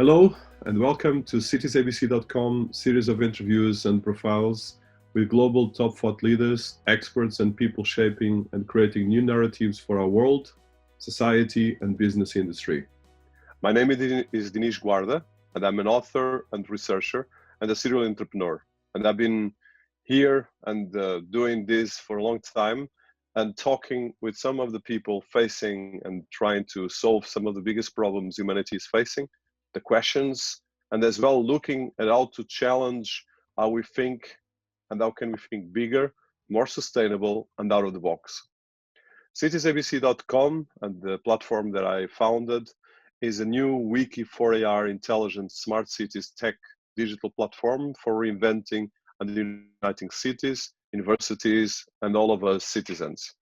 Hello and welcome to citiesabc.com series of interviews and profiles with global top thought leaders, experts and people shaping and creating new narratives for our world, society and business industry. My name is Dinis Guarda and I'm an author and researcher and a serial entrepreneur. And I've been here and doing this for a long time and talking with some of the people facing and trying to solve some of the biggest problems humanity is facing, the questions, and as well looking at how to challenge how we think and how can we think bigger, more sustainable and out of the box. citiesabc.com and the platform that I founded is a new wiki for AR intelligent smart cities tech digital platform for reinventing and uniting cities, universities, and all of us citizens.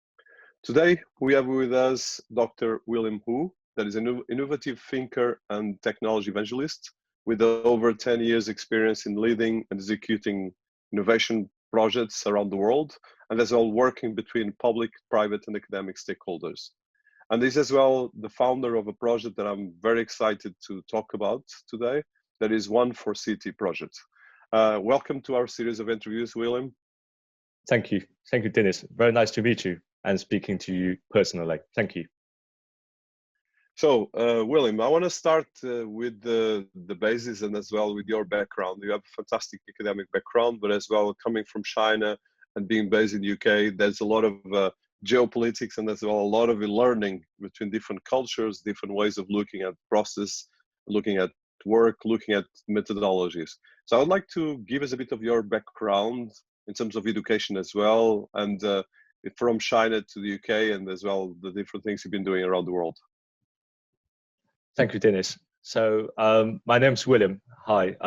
Today, we have with us Dr. William Hu, that is an innovative thinker and technology evangelist with over 10 years experience in leading and executing innovation projects around the world, and as well working between public, private, and academic stakeholders. And he's as well the founder of a project that I'm very excited to talk about today, that is One4City project. Welcome to our series of interviews, William. Thank you. Thank you, Dinis. Very nice to meet you and speaking to you personally. Thank you. So, William, I want to start with the basis and as well with your background. You have a fantastic academic background, but as well coming from China and being based in the UK, there's a lot of geopolitics and as well a lot of learning between different cultures, different ways of looking at process, looking at work, looking at methodologies. So I would like to give us a bit of your background in terms of education as well, and from China to the UK and as well the different things you've been doing around the world. Thank you, Dinis. So my name's William. Hi.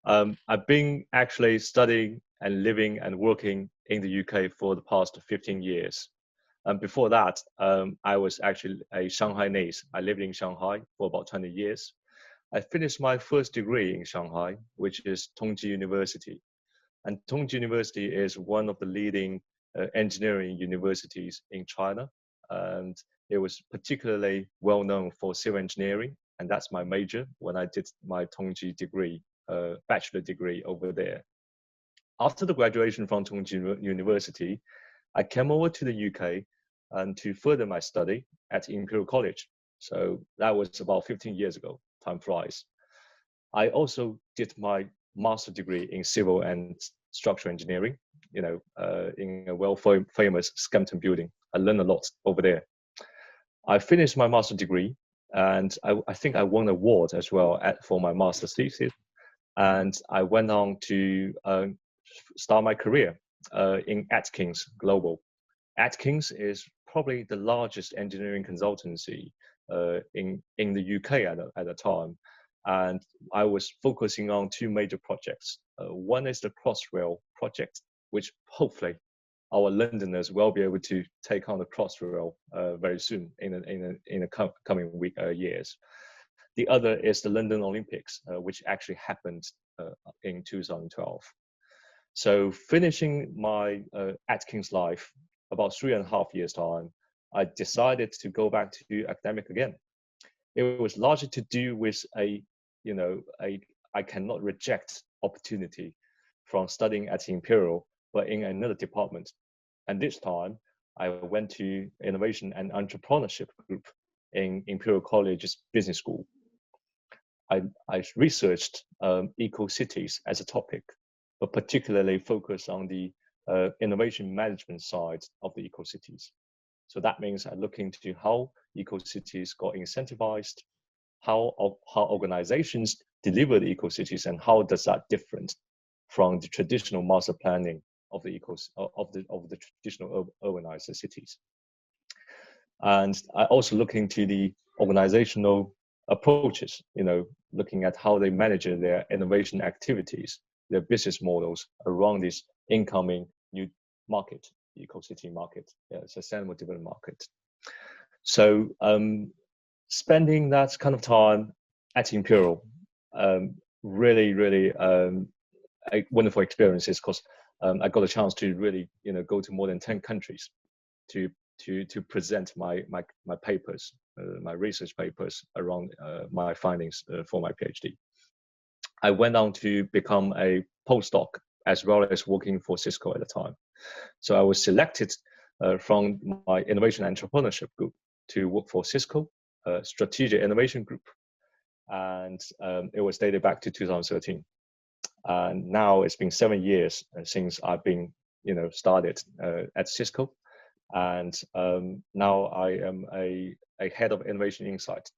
I've been actually studying and living and working in the UK for the past 15 years. And before that, I was actually a Shanghainese. I lived in Shanghai for about 20 years. I finished my first degree in Shanghai, which is Tongji University. And Tongji University is one of the leading engineering universities in China. And it was particularly well known for civil engineering. And that's my major when I did my Tongji degree, bachelor degree over there. After the graduation from Tongji University, I came over to the UK and to further my study at Imperial College. So that was about 15 years ago. Time flies. I also did my master degree in civil and structural engineering, in a famous Scampton building. I learned a lot over there. I finished my master degree, and I think I won an award as well for my master's thesis. And I went on to start my career in Atkins Global. Atkins is probably the largest engineering consultancy in the UK at the time. And I was focusing on two major projects. One is the Crossrail project, which hopefully our Londoners will be able to take on the Crossrail very soon in the coming years. The other is the London Olympics, which actually happened in 2012. So finishing my Atkins life, about 3.5 years time, I decided to go back to academic again. It was largely to do with I cannot reject opportunity from studying at Imperial, but in another department. And this time, I went to Innovation and Entrepreneurship Group in Imperial College's Business School. I researched eco-cities as a topic, but particularly focused on the innovation management side of the eco-cities. So that means I look into how eco-cities got incentivized, how organizations deliver the eco-cities, and how does that different from the traditional master planning of the traditional urbanized cities. And I also look into the organizational approaches, looking at how they manage their innovation activities, their business models around this incoming new market, the eco-city market, sustainable development market. So spending that kind of time at Imperial, really a wonderful experiences, because I got a chance to really, go to more than 10 countries to present my papers my research papers around my findings for my PhD. I went on to become a postdoc as well as working for Cisco at the time. So I was selected from my innovation entrepreneurship group to work for Cisco, strategic innovation group. And it was dated back to 2013. And now it's been 7 years since I've been, started at Cisco. And now I am a head of innovation insight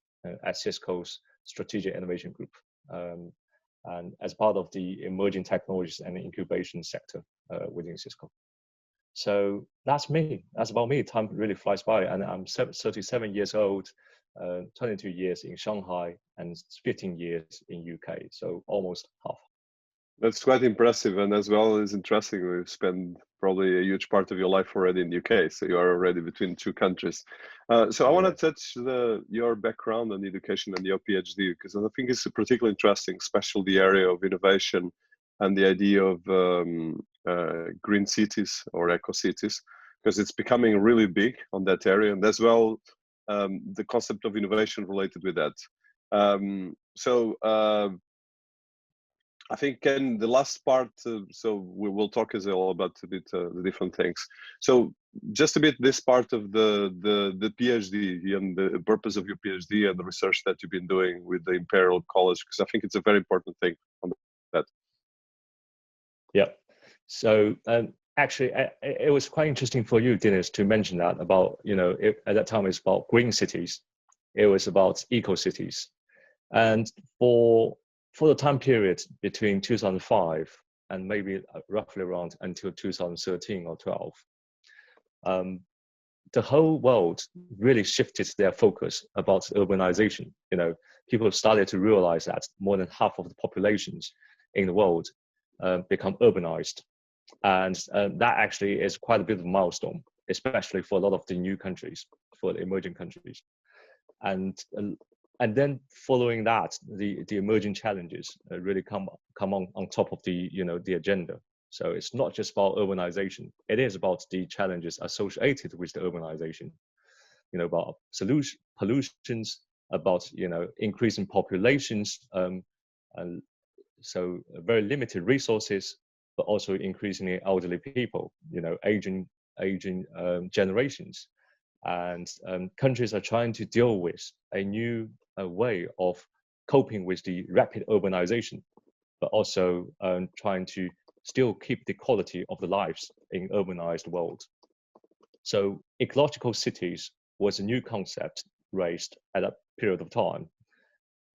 at Cisco's strategic innovation group. And as part of the emerging technologies and incubation sector within Cisco. So that's me. That's about me. Time really flies by. And I'm 37 years old, 22 years in Shanghai, and 15 years in UK. So almost half. That's quite impressive, and as well as interesting. We've spent probably a huge part of your life already in the UK, so you are already between two countries. So I want to touch your background and education and your PhD, because I think it's particularly interesting, especially the area of innovation and the idea of green cities or eco cities, because it's becoming really big on that area, and as well the concept of innovation related with that. I think in the last part, so we will talk as well about a bit the different things. So just a bit this part of the PhD and the purpose of your PhD and the research that you've been doing with the Imperial College, because I think it's a very important thing on that. Yeah. So actually, it was quite interesting for you, Dinis, to mention that about, at that time it's about green cities. It was about eco cities. And for the time period between 2005 and maybe roughly around until 2013 or 12, the whole world really shifted their focus about urbanization. People started to realize that more than half of the populations in the world become urbanized. And that actually is quite a bit of a milestone, especially for a lot of the new countries, for the emerging countries. And then following that, the emerging challenges really come on top of the agenda. So it's not just about urbanization; it is about the challenges associated with the urbanization. About pollutions, about increasing populations, and so very limited resources, but also increasingly elderly people. Aging generations, and countries are trying to deal with a new way of coping with the rapid urbanization, but also trying to still keep the quality of the lives in urbanized world. So ecological cities was a new concept raised at that period of time.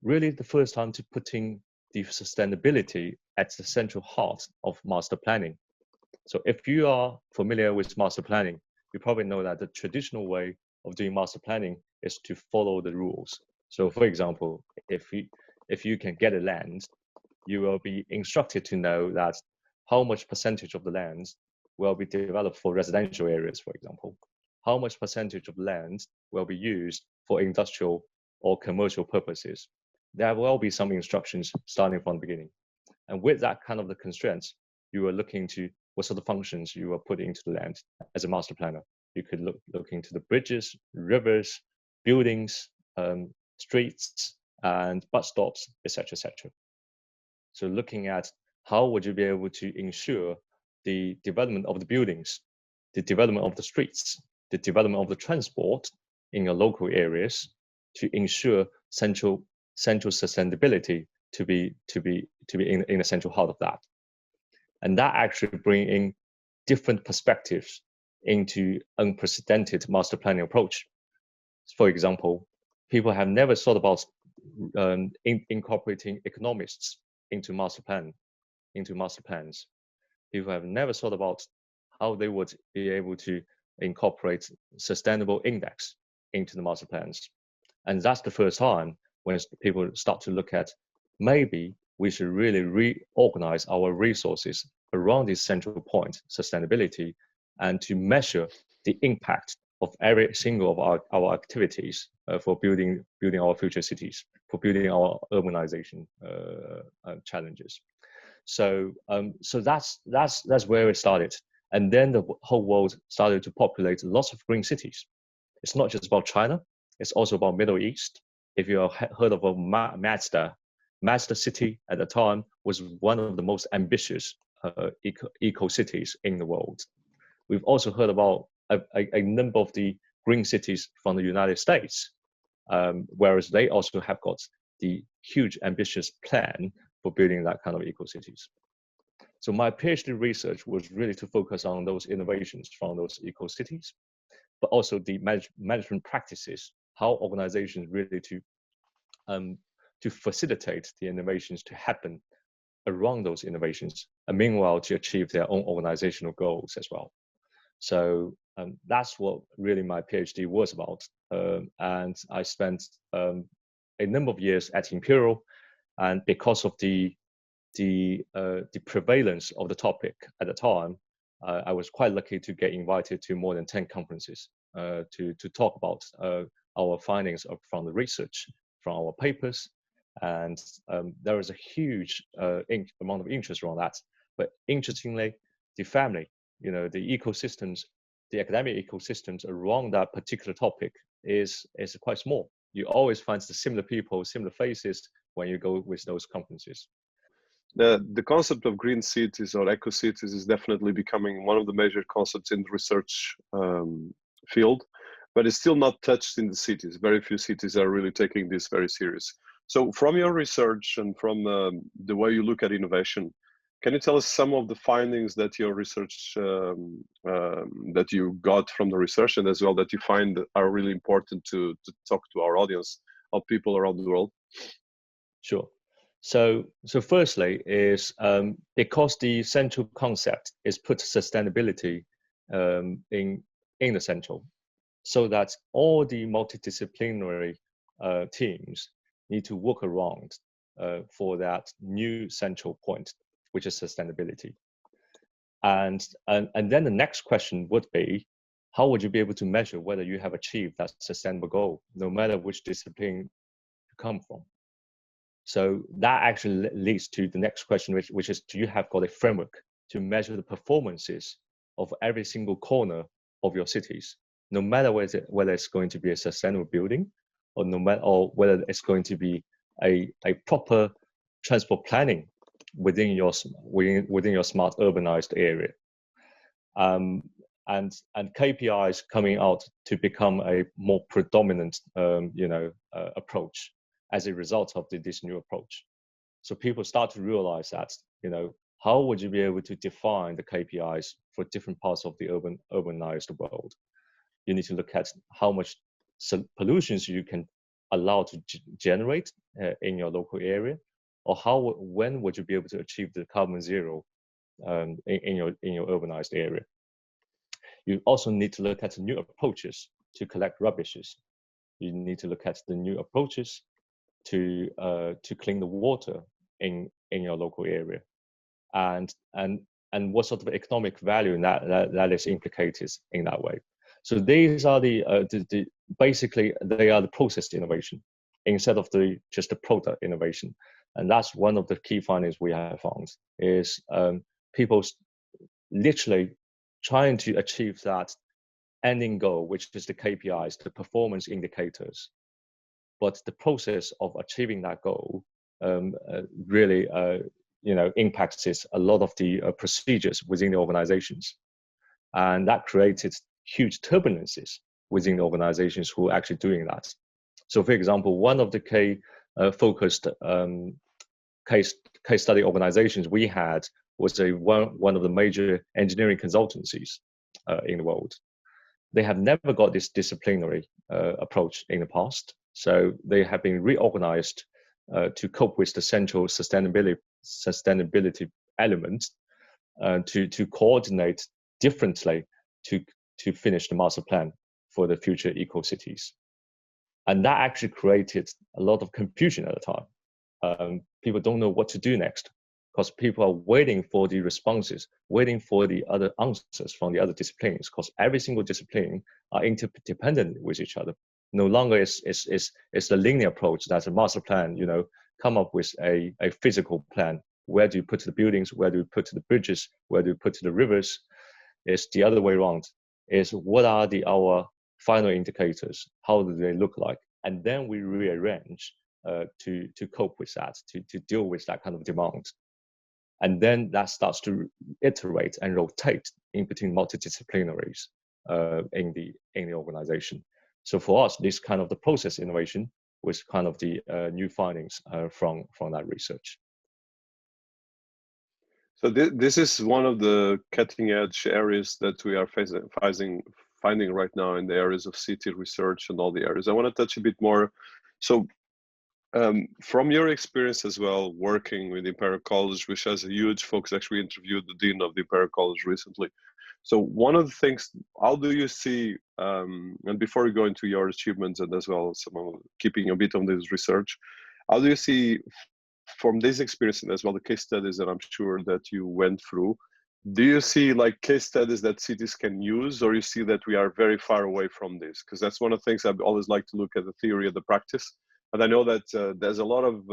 Really the first time to putting the sustainability at the central heart of master planning. So if you are familiar with master planning, you probably know that the traditional way of doing master planning is to follow the rules. So for example, if you can get a land, you will be instructed to know that how much percentage of the land will be developed for residential areas, for example. How much percentage of land will be used for industrial or commercial purposes. There will be some instructions starting from the beginning. And with that kind of the constraints, you are looking to what sort of functions you are putting into the land as a master planner. You could look into the bridges, rivers, buildings, streets, and bus stops, etc., etc. So looking at how would you be able to ensure the development of the buildings, the development of the streets, the development of the transport in your local areas to ensure central sustainability to be in the central heart of that. And that actually bring in different perspectives into unprecedented master planning approach. For example, people have never thought about incorporating economists into master plans. People have never thought about how they would be able to incorporate sustainable index into the master plans. And that's the first time when people start to look at maybe we should really reorganize our resources around this central point, sustainability, and to measure the impact of every single of our activities for building our future cities, for building our urbanization challenges. So that's where it started. And then the whole world started to populate lots of green cities. It's not just about China. It's also about Middle East. If you have heard of Mazda City at the time was one of the most ambitious eco cities in the world. We've also heard about a number of the green cities from the United States, whereas they also have got the huge ambitious plan for building that kind of eco cities. So my PhD research was really to focus on those innovations from those eco cities, but also the management practices, how organizations really to facilitate the innovations to happen around those innovations, and meanwhile to achieve their own organizational goals as well. So that's what really my PhD was about. And I spent a number of years at Imperial, and because of the prevalence of the topic at the time, I was quite lucky to get invited to more than 10 conferences to talk about our findings from the research, from our papers, and there was a huge amount of interest around that. But interestingly, the family, the ecosystems, the academic ecosystems around that particular topic is quite small. You always find the similar people, similar faces when you go with those conferences. The concept of green cities or eco cities is definitely becoming one of the major concepts in the research field, but it's still not touched in the cities. Very few cities are really taking this very serious. So from your research and from the way you look at innovation, can you tell us some of the findings that your research, that you got from the research, and as well that you find are really important to talk to our audience of people around the world? Sure. So firstly is because the central concept is put sustainability in the central, so that all the multidisciplinary teams need to work around for that new central point, which is sustainability. And then the next question would be, how would you be able to measure whether you have achieved that sustainable goal, no matter which discipline you come from? So that actually leads to the next question, which is, do you have got a framework to measure the performances of every single corner of your cities, no matter whether it's going to be a sustainable building, or whether it's going to be a proper transport planning within your smart urbanized area, and KPIs coming out to become a more predominant approach as a result of this new approach. So people start to realize that, how would you be able to define the KPIs for different parts of the urbanized world? You need to look at how much pollutions you can allow to generate in your local area, or when would you be able to achieve the carbon zero in your urbanized area. You also need to look at new approaches to collect rubbishes. You need to look at the new approaches to clean the water in your local area, and what sort of economic value that is implicated in that way. So these are basically they are the process innovation instead of just the product innovation, and that's one of the key findings we have found is people literally trying to achieve that ending goal, which is the KPIs, the performance indicators. But the process of achieving that goal really, impacts a lot of the procedures within the organizations, and that created huge turbulences within the organizations who are actually doing that. So, for example, one of the focused case study organizations we had was one of the major engineering consultancies in the world. They have never got this disciplinary approach in the past. So they have been reorganized to cope with the central sustainability element, to coordinate differently to finish the master plan for the future eco cities. And that actually created a lot of confusion at the time. People don't know what to do next, because people are waiting for the responses, waiting for the other answers from the other disciplines, because every single discipline are interdependent with each other. No longer is the linear approach that's a master plan, come up with a physical plan. Where do you put the buildings? Where do you put the bridges? Where do you put the rivers? It's the other way around. Is what are our final indicators, how do they look like, and then we rearrange to cope with that, to deal with that kind of demand. And then that starts to iterate and rotate in between multidisciplinaries in the organization. So for us, this kind of the process innovation was kind of the new findings from that research. So this is one of the cutting edge areas that we are finding right now in the areas of city research and all the areas. I want to touch a bit more. So from your experience as well, working with Imperial College, which has a huge focus, actually interviewed the Dean of the Imperial College recently. So one of the things, how do you see, and before we go into your achievements and as well some keeping a bit on this research, how do you see from this experience and as well the case studies that I'm sure that you went through, do you see like case studies that cities can use, or you see that we are very far away from this? Because that's one of the things I've always liked to look at, the theory and the practice. And I know that there's a lot of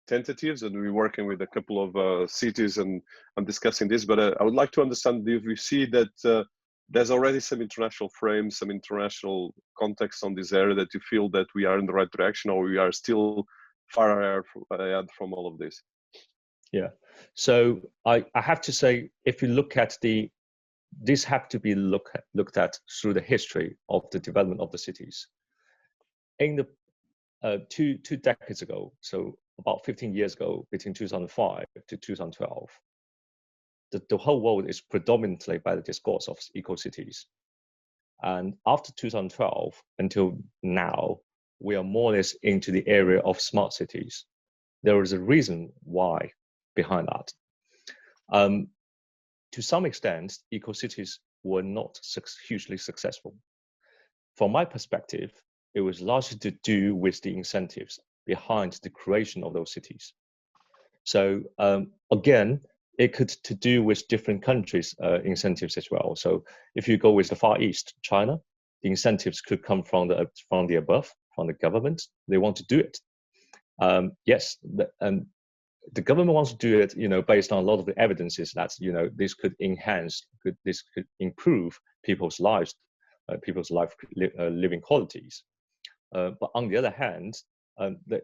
tentatives, and we're working with a couple of cities and discussing this. But I would like to understand if we see that there's already some international frames, some international context on this area, that you feel that we are in the right direction, or we are still far ahead from all of this. Yeah, so I have to say, if you look at this have to be looked at through the history of the development of the cities. In the two decades ago, so about 15 years ago, between 2005 to 2012, the whole world is predominantly by the discourse of eco-cities. And after 2012 until now, we are more or less into the area of smart cities. There is a reason why behind that. To some extent, eco-cities were not hugely successful. From my perspective, it was largely to do with the incentives behind the creation of those cities. So again, it could to do with different countries' incentives as well. So if you go with the Far East, China, the incentives could come from the above, from the government. They want to do it. Yes, the government wants to do it, based on a lot of the evidences that, this could this could improve people's lives, living qualities. But on the other hand, the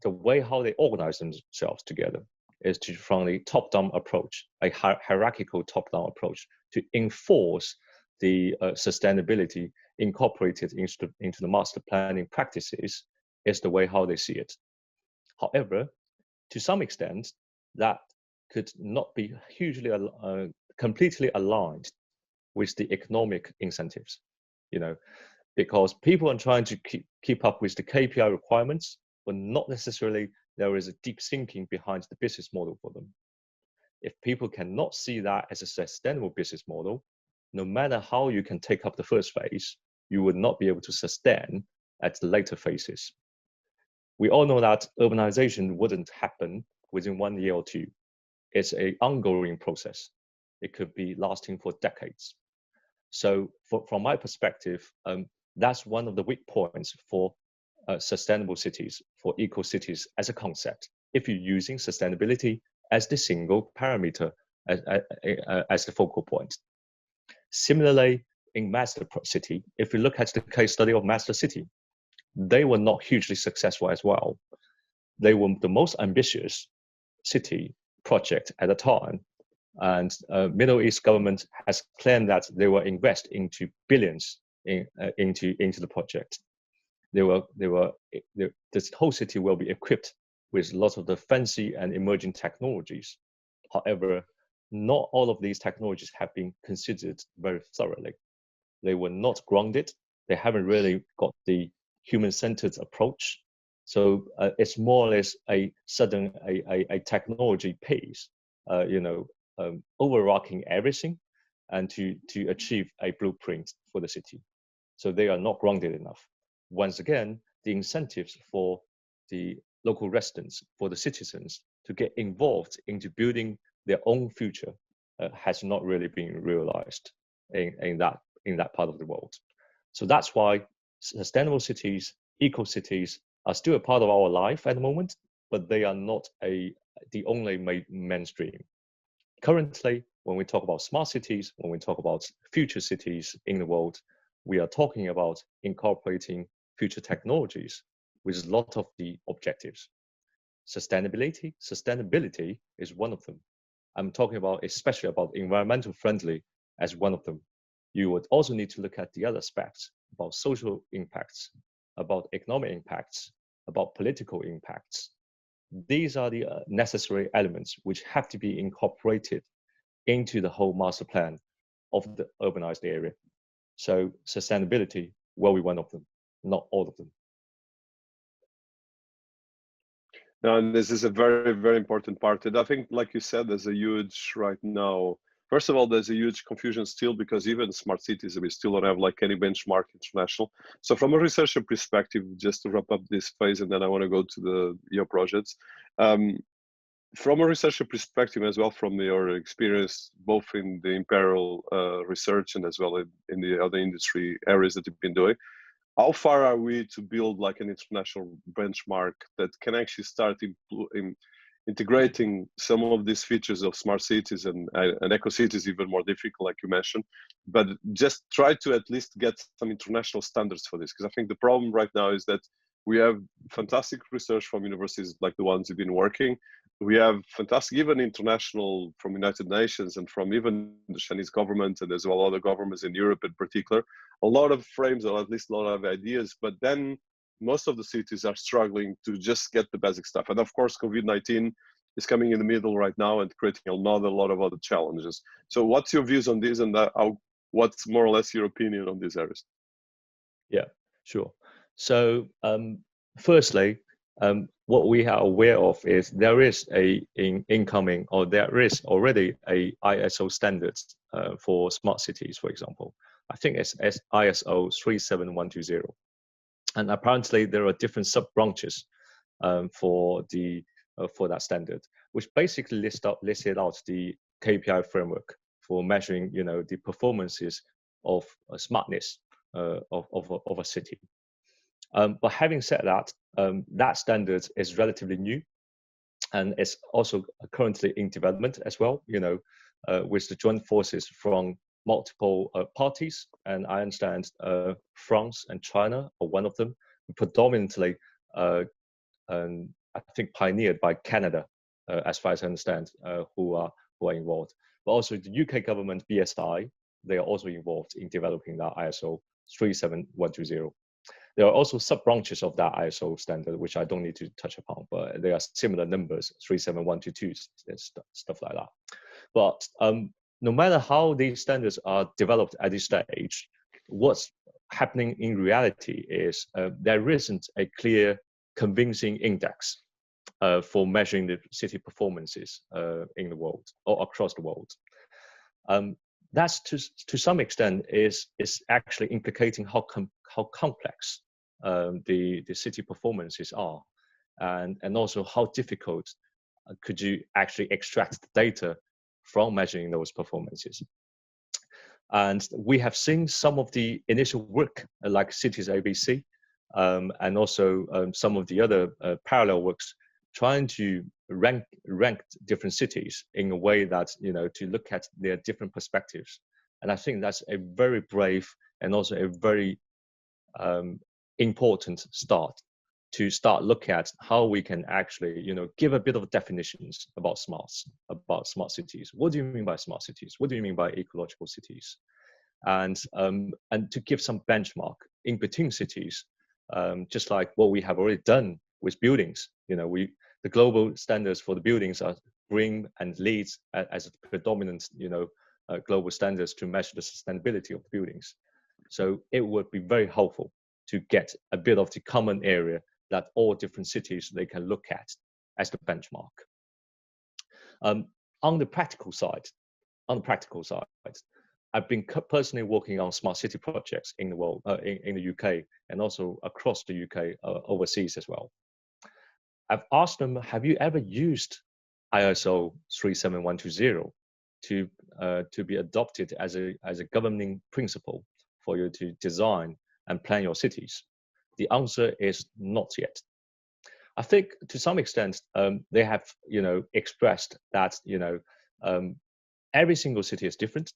way how they organize themselves together is from a top-down approach, a hierarchical top-down approach, to enforce the sustainability incorporated into the master planning practices, is the way how they see it. However, to some extent, that could not be completely aligned with the economic incentives, because people are trying to keep up with the KPI requirements, but not necessarily there is a deep thinking behind the business model for them. If people cannot see that as a sustainable business model, no matter how you can take up the first phase, you would not be able to sustain at the later phases. We all know that urbanization wouldn't happen within 1 year or two. It's an ongoing process. It could be lasting for decades. So from my perspective, that's one of the weak points for sustainable cities, for eco-cities as a concept, if you're using sustainability as the single parameter, as the focal point. Similarly, in Master City, if you look at the case study of Master City, they were not hugely successful as well. They were the most ambitious city project at the time, and Middle East government has claimed that they will invest into billions into the project. This whole city will be equipped with lots of the fancy and emerging technologies. However, not all of these technologies have been considered very thoroughly. They were not grounded. They haven't really got the human-centered approach. So it's more or less a sudden a technology piece, overarching everything, and to achieve a blueprint for the city. So they are not grounded enough. Once again, the incentives for the local residents, for the citizens to get involved into building their own future has not really been realized in that part of the world. So that's why sustainable cities, eco-cities are still a part of our life at the moment, but they are not the only mainstream. Currently, when we talk about smart cities, when we talk about future cities in the world, we are talking about incorporating future technologies with a lot of the objectives. Sustainability is one of them. I'm talking about especially about environmental friendly as one of them. You would also need to look at the other aspects about social impacts, about economic impacts, about political impacts. These are the necessary elements which have to be incorporated into the whole master plan of the urbanized area. So sustainability will be one of them, not all of them. Now, and this is a very, very important part. And I think, like you said, there's a huge right now. First of all, there's a huge confusion still because even smart cities, we still don't have like any benchmark international. So from a researcher perspective, just to wrap up this phase, and then I want to go to your projects. From a researcher perspective as well, from your experience, both in the imperial research and as well in the other industry areas that you've been doing, how far are we to build like an international benchmark that can actually start integrating some of these features of smart cities and eco cities, even more difficult, like you mentioned, but just try to at least get some international standards for this? Because I think the problem right now is that we have fantastic research from universities like the ones you've been working. We have fantastic, even international from United Nations and from even the Chinese government and as well other governments in Europe in particular, a lot of frames or at least a lot of ideas, but then most of the cities are struggling to just get the basic stuff. And of course, COVID-19 is coming in the middle right now and creating another lot of other challenges. So what's your views on this, and what's more or less your opinion on these areas? Yeah, sure. So firstly, what we are aware of is there is incoming, or there is already a ISO standards for smart cities, for example. I think it's ISO 37120. And apparently there are different sub-branches for that standard, which basically listed out the KPI framework for measuring, the performances of smartness of a city. But having said that, that standard is relatively new, and it's also currently in development as well. With the joint forces from multiple parties, and I understand France and China are one of them, predominantly, I think, pioneered by Canada, as far as I understand, who are involved. But also the UK government, BSI, they are also involved in developing that ISO 37120. There are also sub-branches of that ISO standard, which I don't need to touch upon, but they are similar numbers, 37122, stuff like that. But no matter how these standards are developed at this stage, what's happening in reality is there isn't a clear, convincing index for measuring the city performances in the world or across the world. That's to some extent is actually implicating how complex the city performances are, and also how difficult could you actually extract the data from measuring those performances. And we have seen some of the initial work like citiesabc, and also some of the other parallel works trying to rank different cities in a way that, to look at their different perspectives. And I think that's a very brave and also a very important start to start looking at how we can actually, give a bit of definitions about smart cities. What do you mean by smart cities? What do you mean by ecological cities? And to give some benchmark in between cities, just like what we have already done with buildings. The global standards for the buildings are green and LEED as a predominant, global standards to measure the sustainability of the buildings. So it would be very helpful to get a bit of the common area that all different cities they can look at as the benchmark. On the practical side, I've been personally working on smart city projects in the world, in the UK, and also across the UK, overseas as well. I've asked them, have you ever used ISO 37120 to be adopted as a governing principle for you to design and plan your cities? The answer is not yet. I think to some extent they have, expressed that, every single city is different.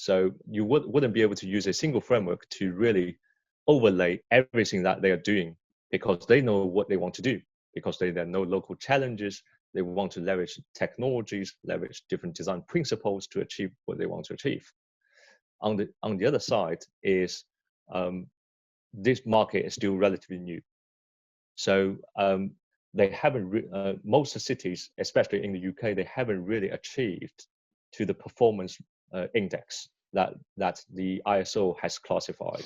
So you wouldn't be able to use a single framework to really overlay everything that they are doing, because they know what they want to do, because they know local challenges. They want to leverage technologies, leverage different design principles to achieve what they want to achieve. On the other side is this market is still relatively new. So they haven't, most cities, especially in the UK, they haven't really achieved to the performance index that the ISO has classified.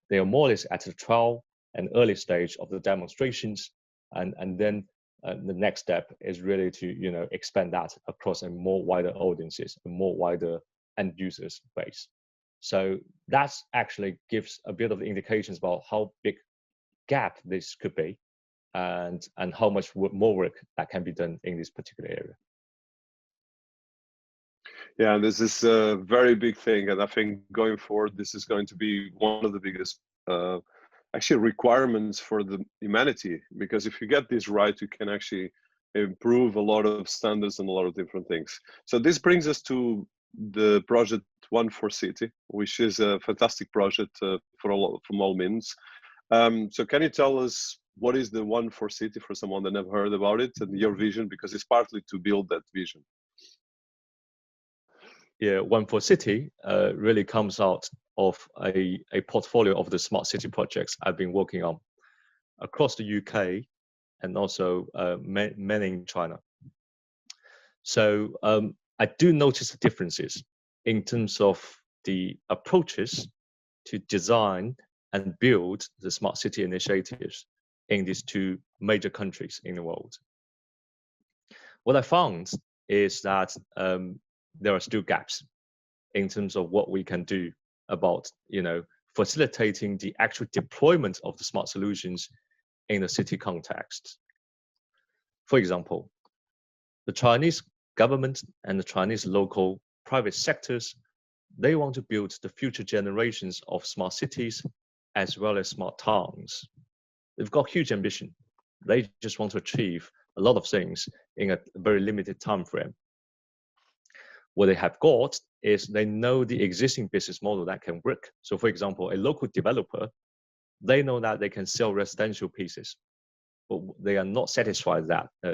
They are more or less at the trial and early stage of the demonstrations, and then the next step is really to expand that across a more wider audiences, a more wider end users base. So that actually gives a bit of the indications about how big gap this could be, and how much more work that can be done in this particular area. Yeah, this is a very big thing, and I think going forward, this is going to be one of the biggest actually requirements for the humanity, because if you get this right, you can actually improve a lot of standards and a lot of different things. So this brings us to the project One4City, which is a fantastic project from all means. So can you tell us what is the One4City for someone that never heard about it, and your vision, because it's partly to build that vision? Yeah, One4City really comes out of a portfolio of the smart city projects I've been working on across the UK and also many in China. So I do notice the differences in terms of the approaches to design and build the smart city initiatives in these two major countries in the world. What I found is that there are still gaps in terms of what we can do about facilitating the actual deployment of the smart solutions in a city context. For example, the Chinese government and the Chinese local private sectors, they want to build the future generations of smart cities as well as smart towns. They've got huge ambition. They just want to achieve a lot of things in a very limited time frame. What they have got is they know the existing business model that can work. So for example, a local developer, they know that they can sell residential pieces, but they are not satisfied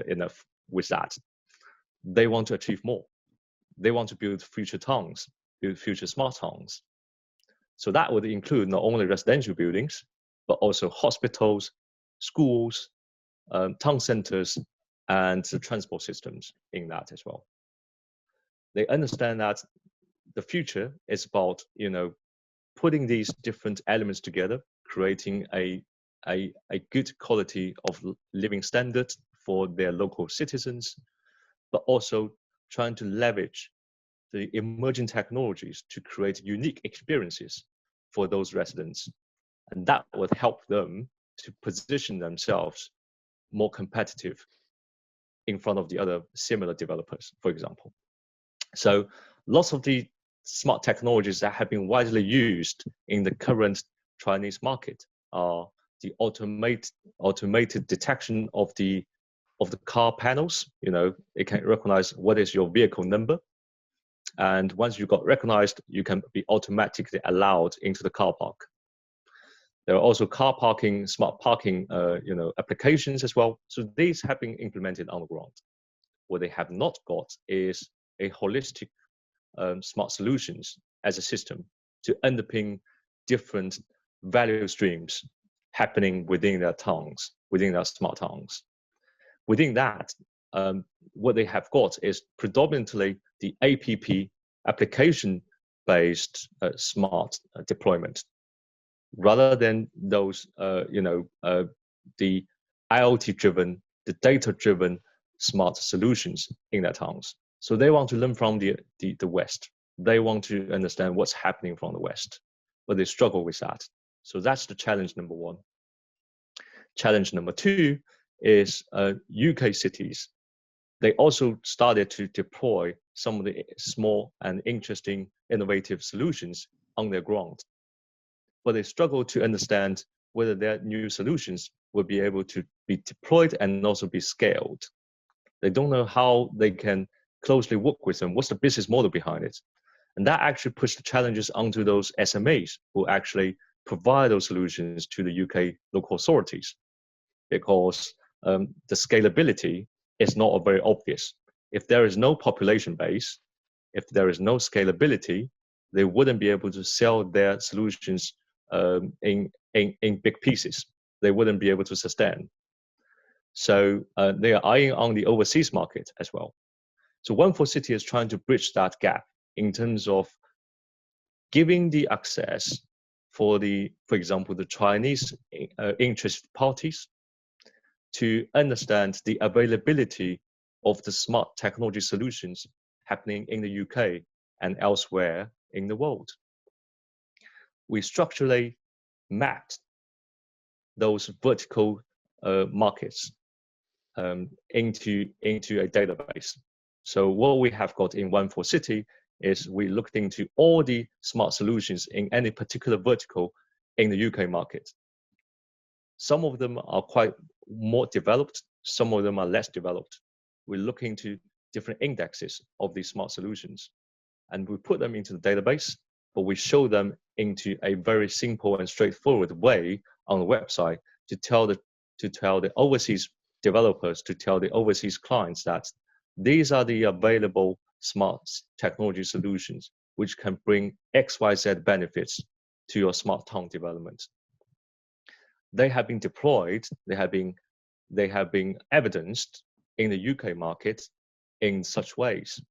enough with that. They want to achieve more. They want to build future towns, build future smart towns. So that would include not only residential buildings, but also hospitals, schools, town centers, and the transport systems in that as well. They understand that the future is about putting these different elements together, creating a good quality of living standard for their local citizens, but also trying to leverage the emerging technologies to create unique experiences for those residents. And that would help them to position themselves more competitive in front of the other similar developers, for example. So lots of the smart technologies that have been widely used in the current Chinese market are the automated detection of the car panels. It can recognize what is your vehicle number, and once you got recognized, you can be automatically allowed into the car park. There are also smart parking applications as well. So these have been implemented on the ground. What they have not got is a holistic smart solutions as a system to underpin different value streams happening within their towns, within their smart towns. Within that, what they have got is predominantly the application-based smart deployment, rather than those, the IoT-driven, the data-driven smart solutions in their towns. So they want to learn from the West. They want to understand what's happening from the West, but they struggle with that. So that's the challenge number one. Challenge number two is UK cities. They also started to deploy some of the small and interesting innovative solutions on their ground, but they struggle to understand whether their new solutions will be able to be deployed and also be scaled. They don't know how they can closely work with them. What's the business model behind it? And that actually puts the challenges onto those SMEs who actually provide those solutions to the UK local authorities, because the scalability is not very obvious. If there is no population base, if there is no scalability, they wouldn't be able to sell their solutions in big pieces. They wouldn't be able to sustain. So they are eyeing on the overseas market as well. So One4City is trying to bridge that gap in terms of giving the access for example, the Chinese interested parties to understand the availability of the smart technology solutions happening in the UK and elsewhere in the world. We structurally mapped those vertical markets into a database. So what we have got in One4City is we looked into all the smart solutions in any particular vertical in the UK market. Some of them are quite more developed, some of them are less developed. We look into different indexes of these smart solutions, and we put them into the database, but we show them into a very simple and straightforward way on the website to tell the overseas developers, to tell the overseas clients that these are the available smart technology solutions which can bring XYZ benefits to your smart town development. They have been deployed, they have been evidenced in the UK market in such ways.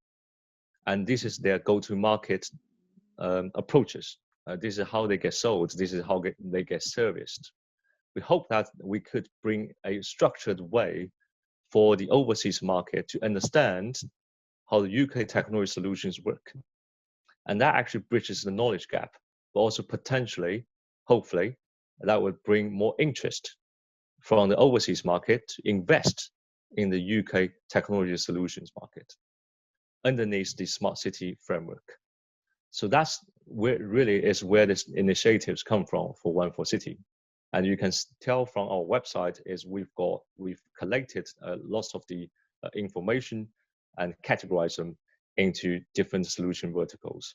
And this is their go-to-market approaches. This is how they get sold. This is how they get serviced. We hope that we could bring a structured way for the overseas market to understand how the UK technology solutions work. And that actually bridges the knowledge gap, but also potentially, hopefully, that would bring more interest from the overseas market to invest in the UK technology solutions market underneath the smart city framework. So that's where really is where these initiatives come from for One4City. And you can tell from our website is we've collected lots of the information and categorized them into different solution verticals.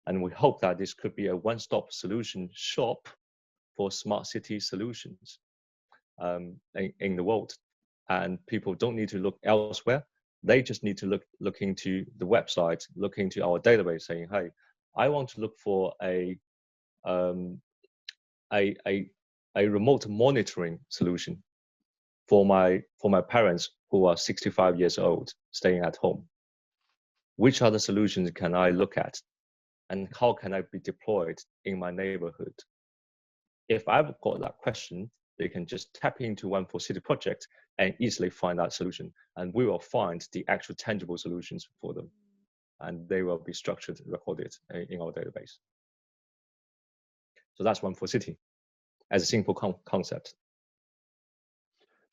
And we hope that this could be a one-stop solution shop for smart city solutions in the world. And people don't need to look elsewhere. They just need to look into the website, look into our database saying, hey, I want to look for a remote monitoring solution for my parents who are 65 years old staying at home. Which other solutions can I look at, and how can I be deployed in my neighborhood? If I've got that question, they can just tap into One4City project and easily find that solution, and we will find the actual tangible solutions for them, and they will be structured, recorded in our database. So that's One4City as a simple concept.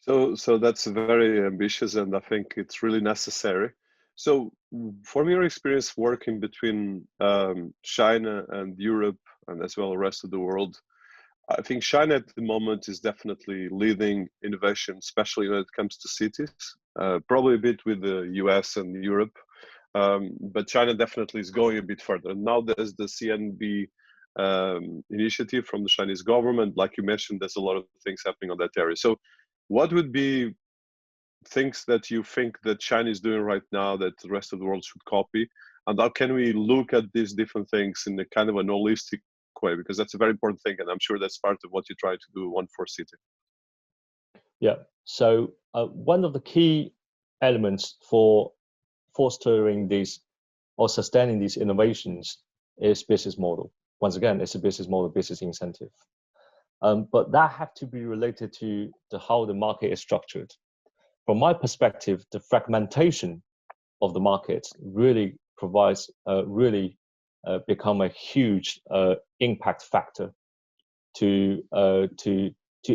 So that's very ambitious, and I think it's really necessary. So from your experience working between China and Europe and as well the rest of the world, I think China at the moment is definitely leading innovation, especially when it comes to cities, probably a bit with the US and Europe, but China definitely is going a bit further. Now there's the CNB initiative from the Chinese government. Like you mentioned, there's a lot of things happening on that area. So what would be things that you think that China is doing right now that the rest of the world should copy? And how can we look at these different things in a kind of an holistic way? Because that's a very important thing, and I'm sure that's part of what you try to do One4City. Yeah, so one of the key elements for fostering these or sustaining these innovations is business model. Once again, it's a business model, business incentive. But that have to be related to how the market is structured. From my perspective, the fragmentation of the market really provides, become a huge impact factor to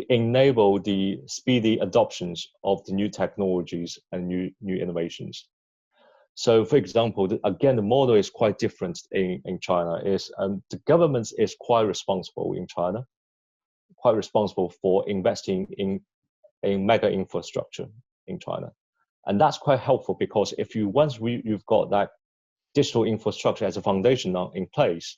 enable the speedy adoptions of the new technologies and new innovations. So, for example, again, the model is quite different in China. The government is quite responsible in China, quite responsible for investing in mega infrastructure in China, and that's quite helpful because if you've got that digital infrastructure as a foundation now in place,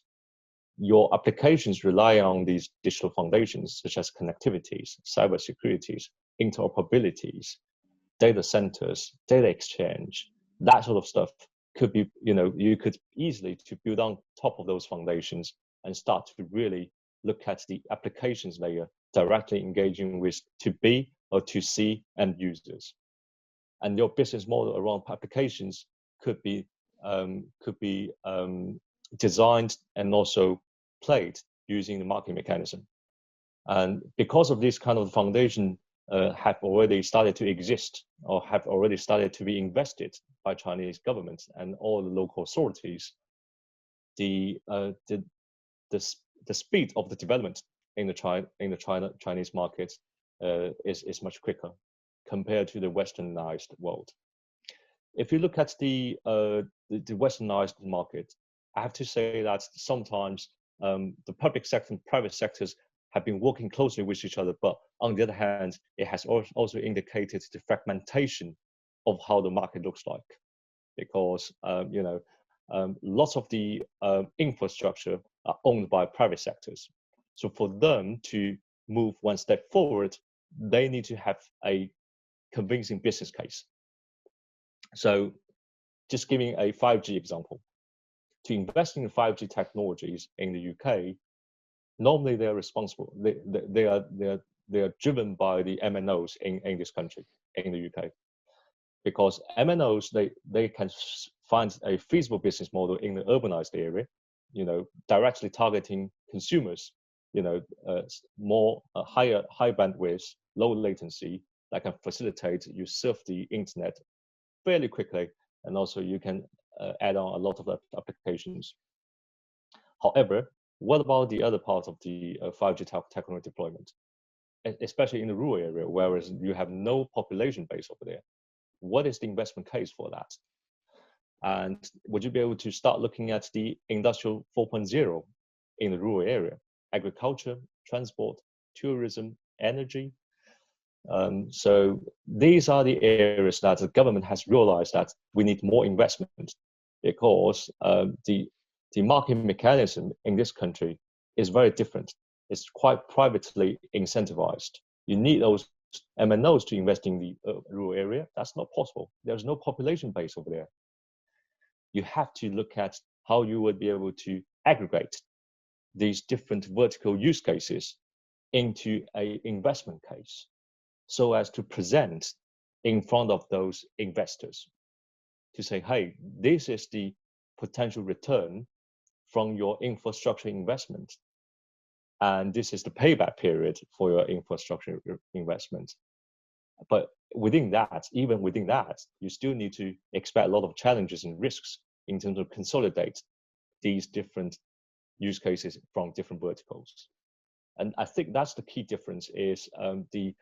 your applications rely on these digital foundations, such as connectivities, cybersecurities, interoperabilities, data centers, data exchange, that sort of stuff could be, you could easily to build on top of those foundations and start to really look at the applications layer directly engaging with to B or to C end users. And your business model around applications could be designed and also played using the market mechanism. And because of this kind of foundation have already started to exist or have already started to be invested by Chinese government and all the local authorities, the speed of the development in the Chinese market is much quicker compared to the westernized world. If you look at the westernized market, I have to say that sometimes the public sector and private sectors have been working closely with each other, but on the other hand, it has also indicated the fragmentation of how the market looks like, because lots of the infrastructure are owned by private sectors. So for them to move one step forward, they need to have a convincing business case. So just giving a 5G example, to invest in 5G technologies in the UK, normally they are responsible. They are driven by the MNOs in this country, in the UK, because MNOs they can find a feasible business model in the urbanized area, directly targeting consumers, more high bandwidth, low latency that can facilitate you surf the internet fairly quickly, and also you can add on a lot of applications. However, what about the other part of the 5G technology deployment, especially in the rural area, whereas you have no population base over there? What is the investment case for that? And would you be able to start looking at the industrial 4.0 in the rural area, agriculture, transport, tourism, energy? So these are the areas that the government has realized that we need more investment, because the market mechanism in this country is very different. It's quite privately incentivized. You need those MNOs to invest in the rural area. That's not possible. There's no population base over there. You have to look at how you would be able to aggregate these different vertical use cases into an investment case, so as to present in front of those investors to say, hey, this is the potential return from your infrastructure investment, and this is the payback period for your infrastructure investment. But even within that, you still need to expect a lot of challenges and risks in terms of consolidate these different use cases from different verticals. And I think that's the key difference, is the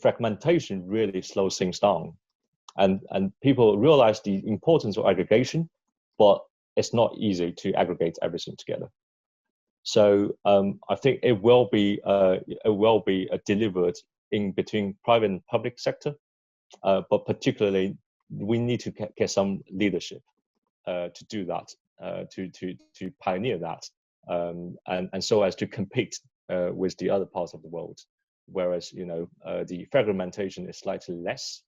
fragmentation really slows things down, and people realize the importance of aggregation, but it's not easy to aggregate everything together. So I think it will be delivered in between private and public sector, but particularly we need to get some leadership to do that, to pioneer that, and so as to compete with the other parts of the world, whereas the fragmentation is slightly less,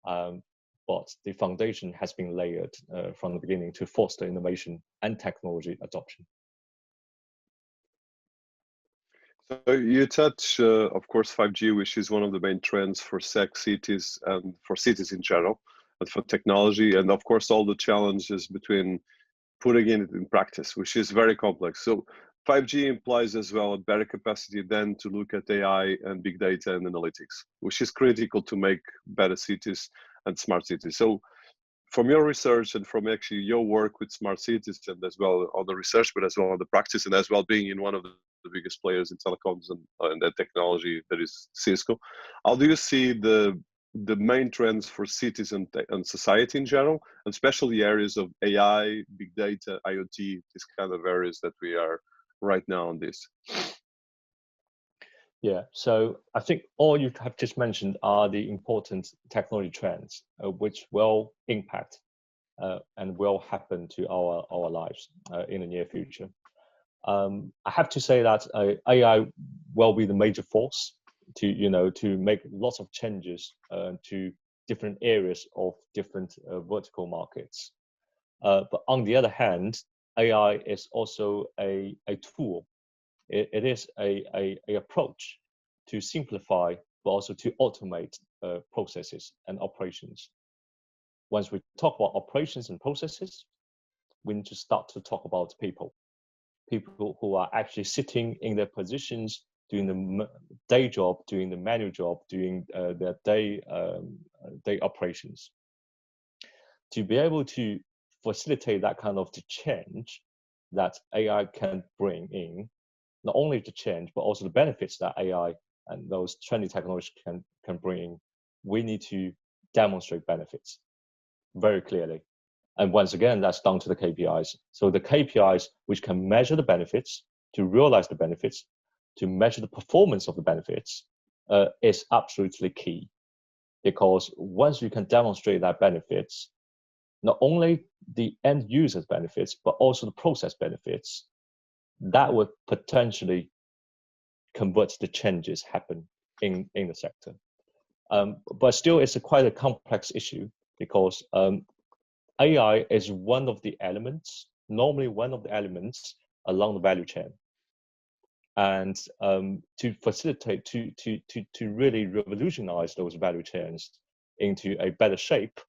but the foundation has been layered from the beginning to foster innovation and technology adoption. So you touch, of course, 5G, which is one of the main trends for cities and for cities in general, and for technology, and of course all the challenges between putting it in practice, which is very complex. So 5G implies as well a better capacity then to look at AI and big data and analytics, which is critical to make better cities and smart cities. So from your research and from actually your work with smart cities, and as well on the research, but as well on the practice, and as well being in one of the biggest players in telecoms and the technology, that is Cisco, how do you see the main trends for cities and society in general, and especially areas of AI, big data, IoT, these kind of areas that we are right now on this? Yeah, so I think all you have just mentioned are the important technology trends which will impact and will happen to our lives in the near future. I have to say that AI will be the major force to make lots of changes to different areas of different vertical markets. But on the other hand, AI is also a tool. It is a approach to simplify, but also to automate processes and operations. Once we talk about operations and processes, we need to start to talk about people who are actually sitting in their positions, doing the day job, doing the manual job, doing their day operations. To be able to facilitate that kind of the change that AI can bring in, not only the change, but also the benefits that AI and those trendy technologies can bring in, we need to demonstrate benefits very clearly. And once again, that's down to the KPIs. So the KPIs which can measure the benefits, to realize the benefits, to measure the performance of the benefits is absolutely key. Because once you can demonstrate that benefits, not only the end user's benefits, but also the process benefits, that would potentially convert the changes happen in the sector. But still, it's quite a complex issue because AI is one of the elements, normally one of the elements along the value chain. And to facilitate, to really revolutionize those value chains into a better shape,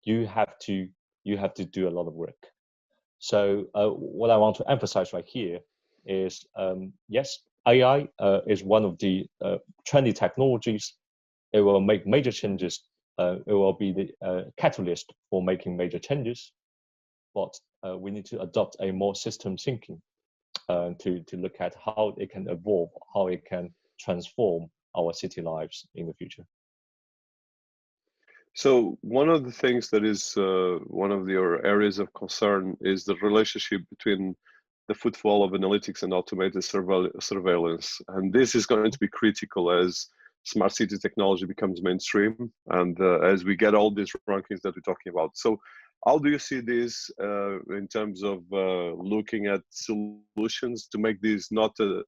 you have to do a lot of work. So what I want to emphasize right here is, yes, AI is one of the trendy technologies. It will make major changes. It will be the catalyst for making major changes. But we need to adopt a more system thinking to look at how it can evolve, how it can transform our city lives in the future. So one of the things that is one of your areas of concern is the relationship between the footfall of analytics and automated surveillance. And this is going to be critical as smart city technology becomes mainstream and as we get all these rankings that we're talking about. So how do you see this in terms of looking at solutions to make this not a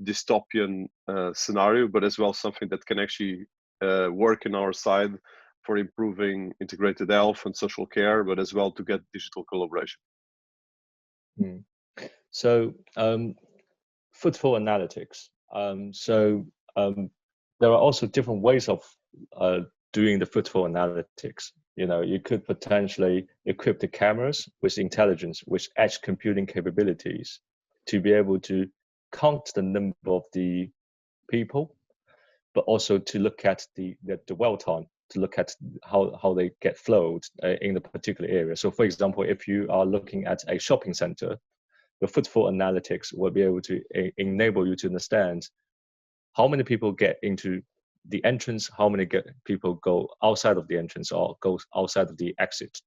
dystopian scenario, but as well something that can actually work in our side for improving integrated health and social care, but as well to get digital collaboration? So footfall analytics. There are also different ways of doing the footfall analytics. You could potentially equip the cameras with intelligence, with edge computing capabilities to be able to count the number of the people, but also to look at the dwell time, to look at how they get flowed in the particular area. So for example, if you are looking at a shopping center, the footfall analytics will be able to enable you to understand how many people get into the entrance, how many people go outside of the entrance or go outside of the exit.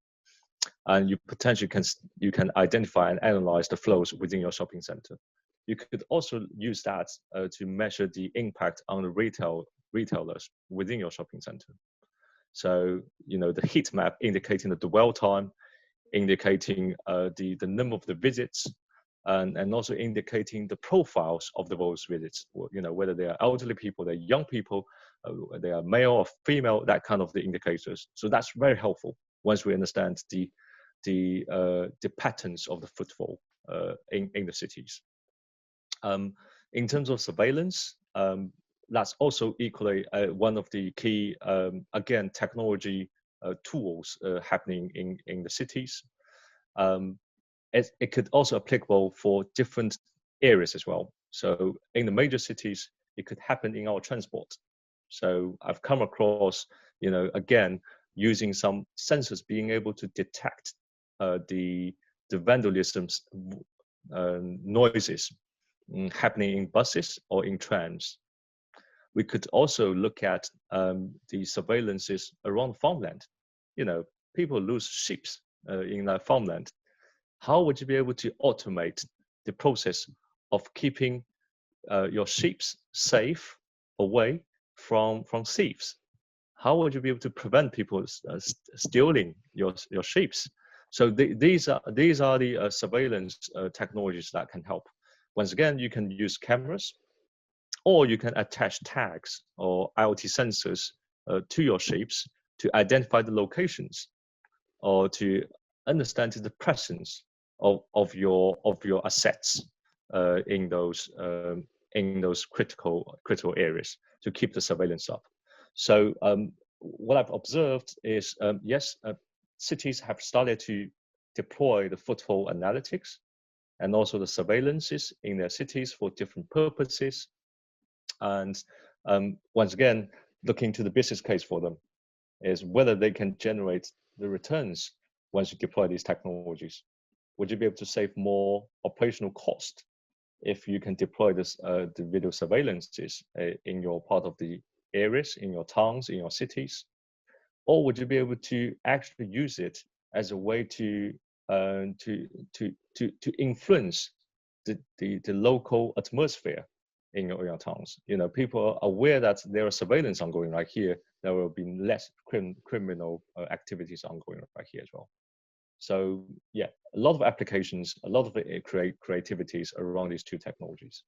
And you potentially can identify and analyze the flows within your shopping center. You could also use that to measure the impact on the retailers within your shopping center. So, the heat map indicating the dwell time, indicating the number of the visits, and also indicating the profiles of those visits, whether they are elderly people, they're young people, they are male or female, that kind of the indicators. So that's very helpful once we understand the patterns of the footfall in the cities. In terms of surveillance, that's also equally one of the key, again, technology tools happening in the cities. It could also applicable for different areas as well. So in the major cities, it could happen in our transport. So I've come across, again, using some sensors being able to detect the vandalism's noises happening in buses or in trams. We could also look at the surveillances around farmland. People lose sheep in their farmland. How would you be able to automate the process of keeping your sheep safe away from thieves? how would you be able to prevent people stealing your sheeps? So these are the surveillance technologies that can help. Once again, you can use cameras, or you can attach tags or IoT sensors to your sheeps to identify the locations or to understand the presence of your assets in those critical areas to keep the surveillance up. So what I've observed is yes, cities have started to deploy the footfall analytics and also the surveillances in their cities for different purposes. And once again, looking to the business case for them is whether they can generate the returns once you deploy these technologies. Would you be able to save more operational cost if you can deploy this the video surveillances in your part of the areas, in your towns, in your cities? Or would you be able to actually use it as a way to influence the local atmosphere in your towns? You know, people are aware that there are surveillance ongoing right here. There will be less criminal activities ongoing right here as well. So yeah, a lot of applications, a lot of creativities around these two technologies.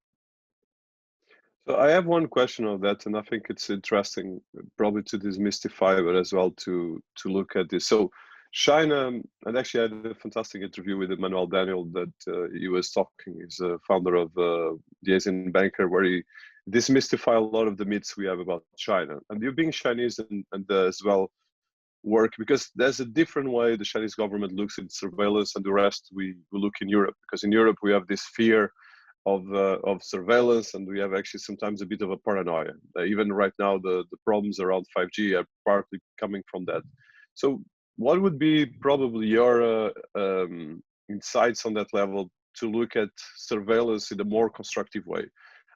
So I have one question on that, and I think it's interesting, probably to demystify, but as well to look at this. So China, and actually I had a fantastic interview with Emmanuel Daniel that he was talking. He's a founder of the Asian Banker, where he demystified a lot of the myths we have about China. And you being Chinese and as well work, because there's a different way the Chinese government looks at surveillance and the rest we look in Europe. Because in Europe we have this fear of surveillance, and we have actually sometimes a bit of a paranoia. Even right now, the problems around 5G are partly coming from that. So what would be probably your insights on that level to look at surveillance in a more constructive way,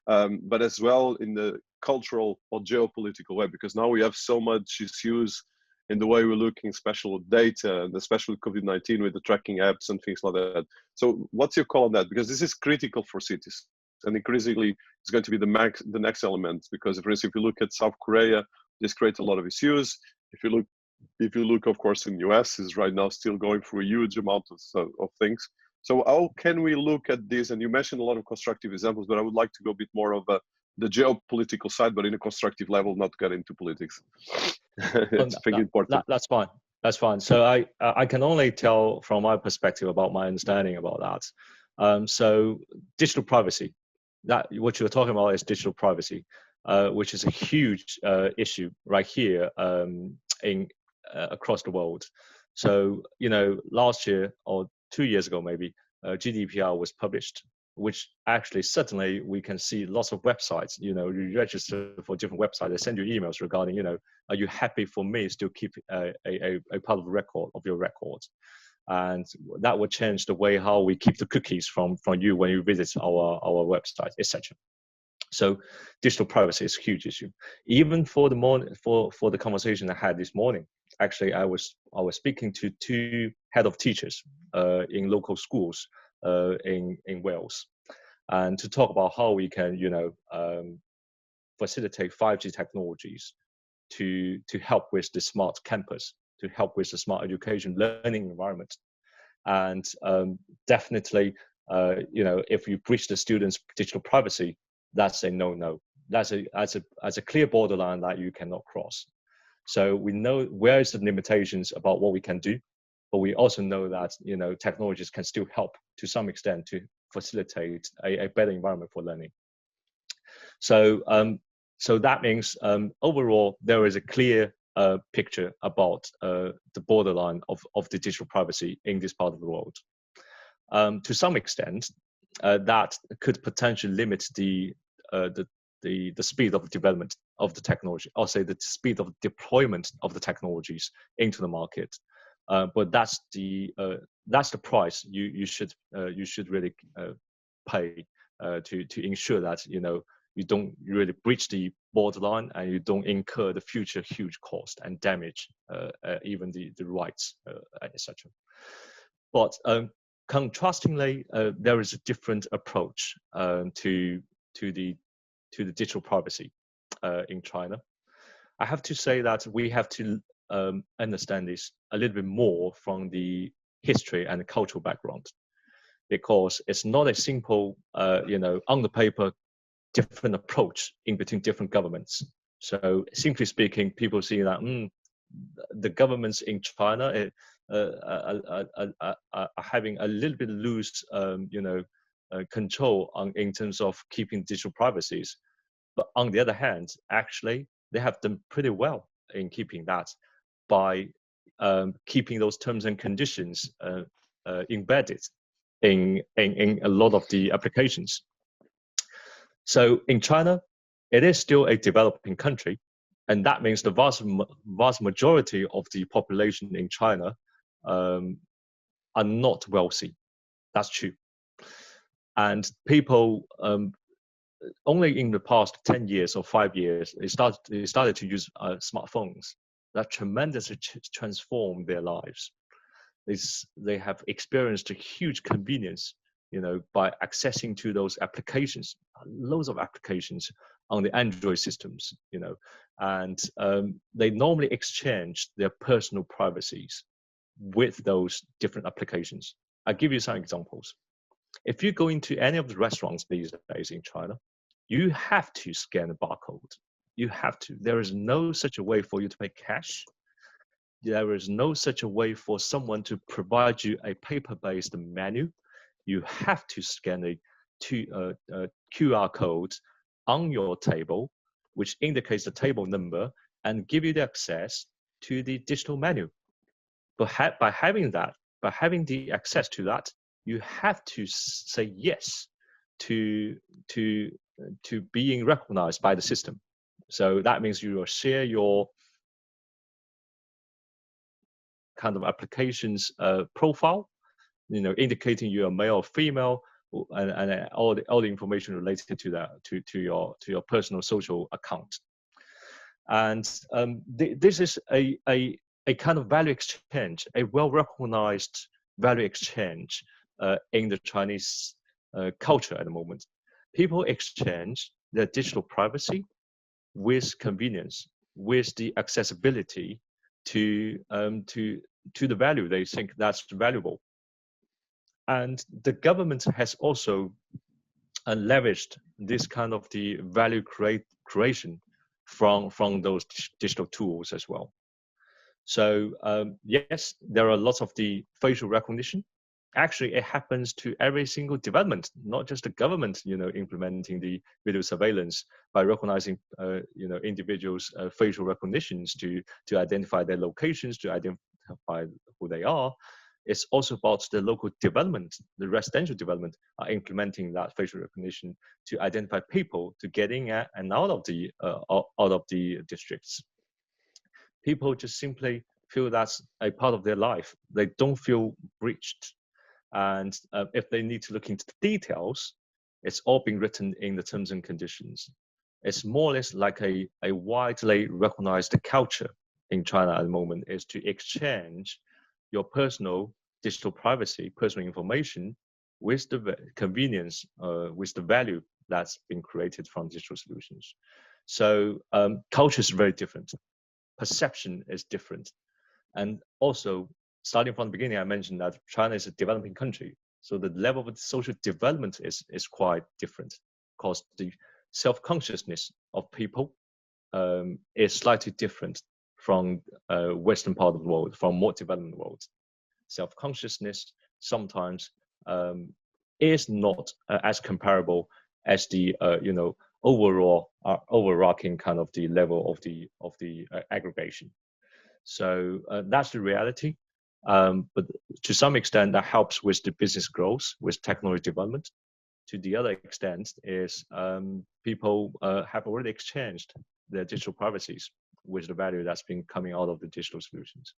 but as well in the cultural or geopolitical way, because now we have so much issues in the way we're looking, especially with data, and especially COVID-19 with the tracking apps and things like that. So what's your call on that? Because this is critical for cities, and increasingly it's going to be the next element. Because for instance, if you look at South Korea, this creates a lot of issues. If you look, of course, in the US, is right now still going through a huge amount of things. So how can we look at this? And you mentioned a lot of constructive examples, but I would like to go a bit more of the geopolitical side, but in a constructive level, not get into politics. It's important. That's fine. That's fine. So I can only tell from my perspective about my understanding about that. So digital privacy, that what you're talking about is digital privacy, which is a huge issue right here in across the world. So you know, last year or 2 years ago maybe, GDPR was published, which actually suddenly we can see lots of websites, you know, you register for different websites, they send you emails regarding, you know, are you happy for me to keep a part of the record of your records? And that would change the way how we keep the cookies from you when you visit our website, etc. So digital privacy is a huge issue. Even for the conversation I had this morning, actually I was speaking to 2 head of teachers in local schools in Wales, and to talk about how we can, you know, facilitate 5G technologies to help with the smart campus, to help with the smart education learning environment. And definitely, you know, if you breach the students' digital privacy, that's a no-no. That's a clear borderline that you cannot cross. So we know where is the limitations about what we can do, but we also know that, you know, technologies can still help to some extent to facilitate a better environment for learning. So so that means overall there is a clear picture about the borderline of the digital privacy in this part of the world. To some extent, that could potentially limit the speed of development of the technology, or say the speed of deployment of the technologies into the market. But that's the price you should really pay to ensure that, you know, you don't really breach the borderline and you don't incur the future huge cost and damage even the rights, etc. But contrastingly, there is a different approach to the digital privacy in China. I have to say that we have to understand this a little bit more from the history and cultural background, because it's not a simple, on the paper, different approach in between different governments. So simply speaking, people see that the governments in China are having a little bit loose, control in terms of keeping digital privacies. But on the other hand, actually, they have done pretty well in keeping that by keeping those terms and conditions embedded in a lot of the applications. So in China, it is still a developing country, and that means the vast majority of the population in China are not wealthy. That's true. And people only in the past 10 years or 5 years, they started to use smartphones that tremendously transformed their lives. They have experienced a huge convenience, by accessing to those applications, loads of applications on the Android systems, and they normally exchange their personal privacies with those different applications. I'll give you some examples. If you go into any of the restaurants these days in China, you have to scan a barcode. You have to. There is no such a way for you to pay cash. There is no such a way for someone to provide you a paper-based menu. You have to scan a QR code on your table, which indicates the table number and give you the access to the digital menu. But by having the access to that, you have to say yes to being recognized by the system. So that means you will share your kind of applications profile, indicating you're male or female, and all the information related to that to your personal social account. And this is a kind of value exchange, a well-recognized value exchange in the Chinese culture at the moment. People exchange their digital privacy with convenience, with the accessibility to the value they think that's valuable. And the government has also leveraged this kind of the value creation from those digital tools as well. So yes, there are lots of the facial recognition. Actually, it happens to every single development, not just the government, implementing the video surveillance by recognizing, individuals' facial recognitions to identify their locations, to identify who they are. It's also about the local development, the residential development are implementing that facial recognition to identify people to get in and out of the districts. People just simply feel that's a part of their life. They don't feel breached. And if they need to look into the details, it's all being written in the terms and conditions. It's more or less like a widely recognized culture in China at the moment is to exchange your personal digital privacy, personal information with the convenience, with the value that's been created from digital solutions. So culture is very different. Perception is different. And also, starting from the beginning, I mentioned that China is a developing country. So the level of social development is quite different because the self-consciousness of people is slightly different from Western part of the world, from more developed world. Self-consciousness sometimes is not as comparable as the overall overarching kind of the level of the aggregation. So that's the reality. But to some extent, that helps with the business growth, with technology development. To the other extent is people have already exchanged their digital privacies with the value that's been coming out of the digital solutions.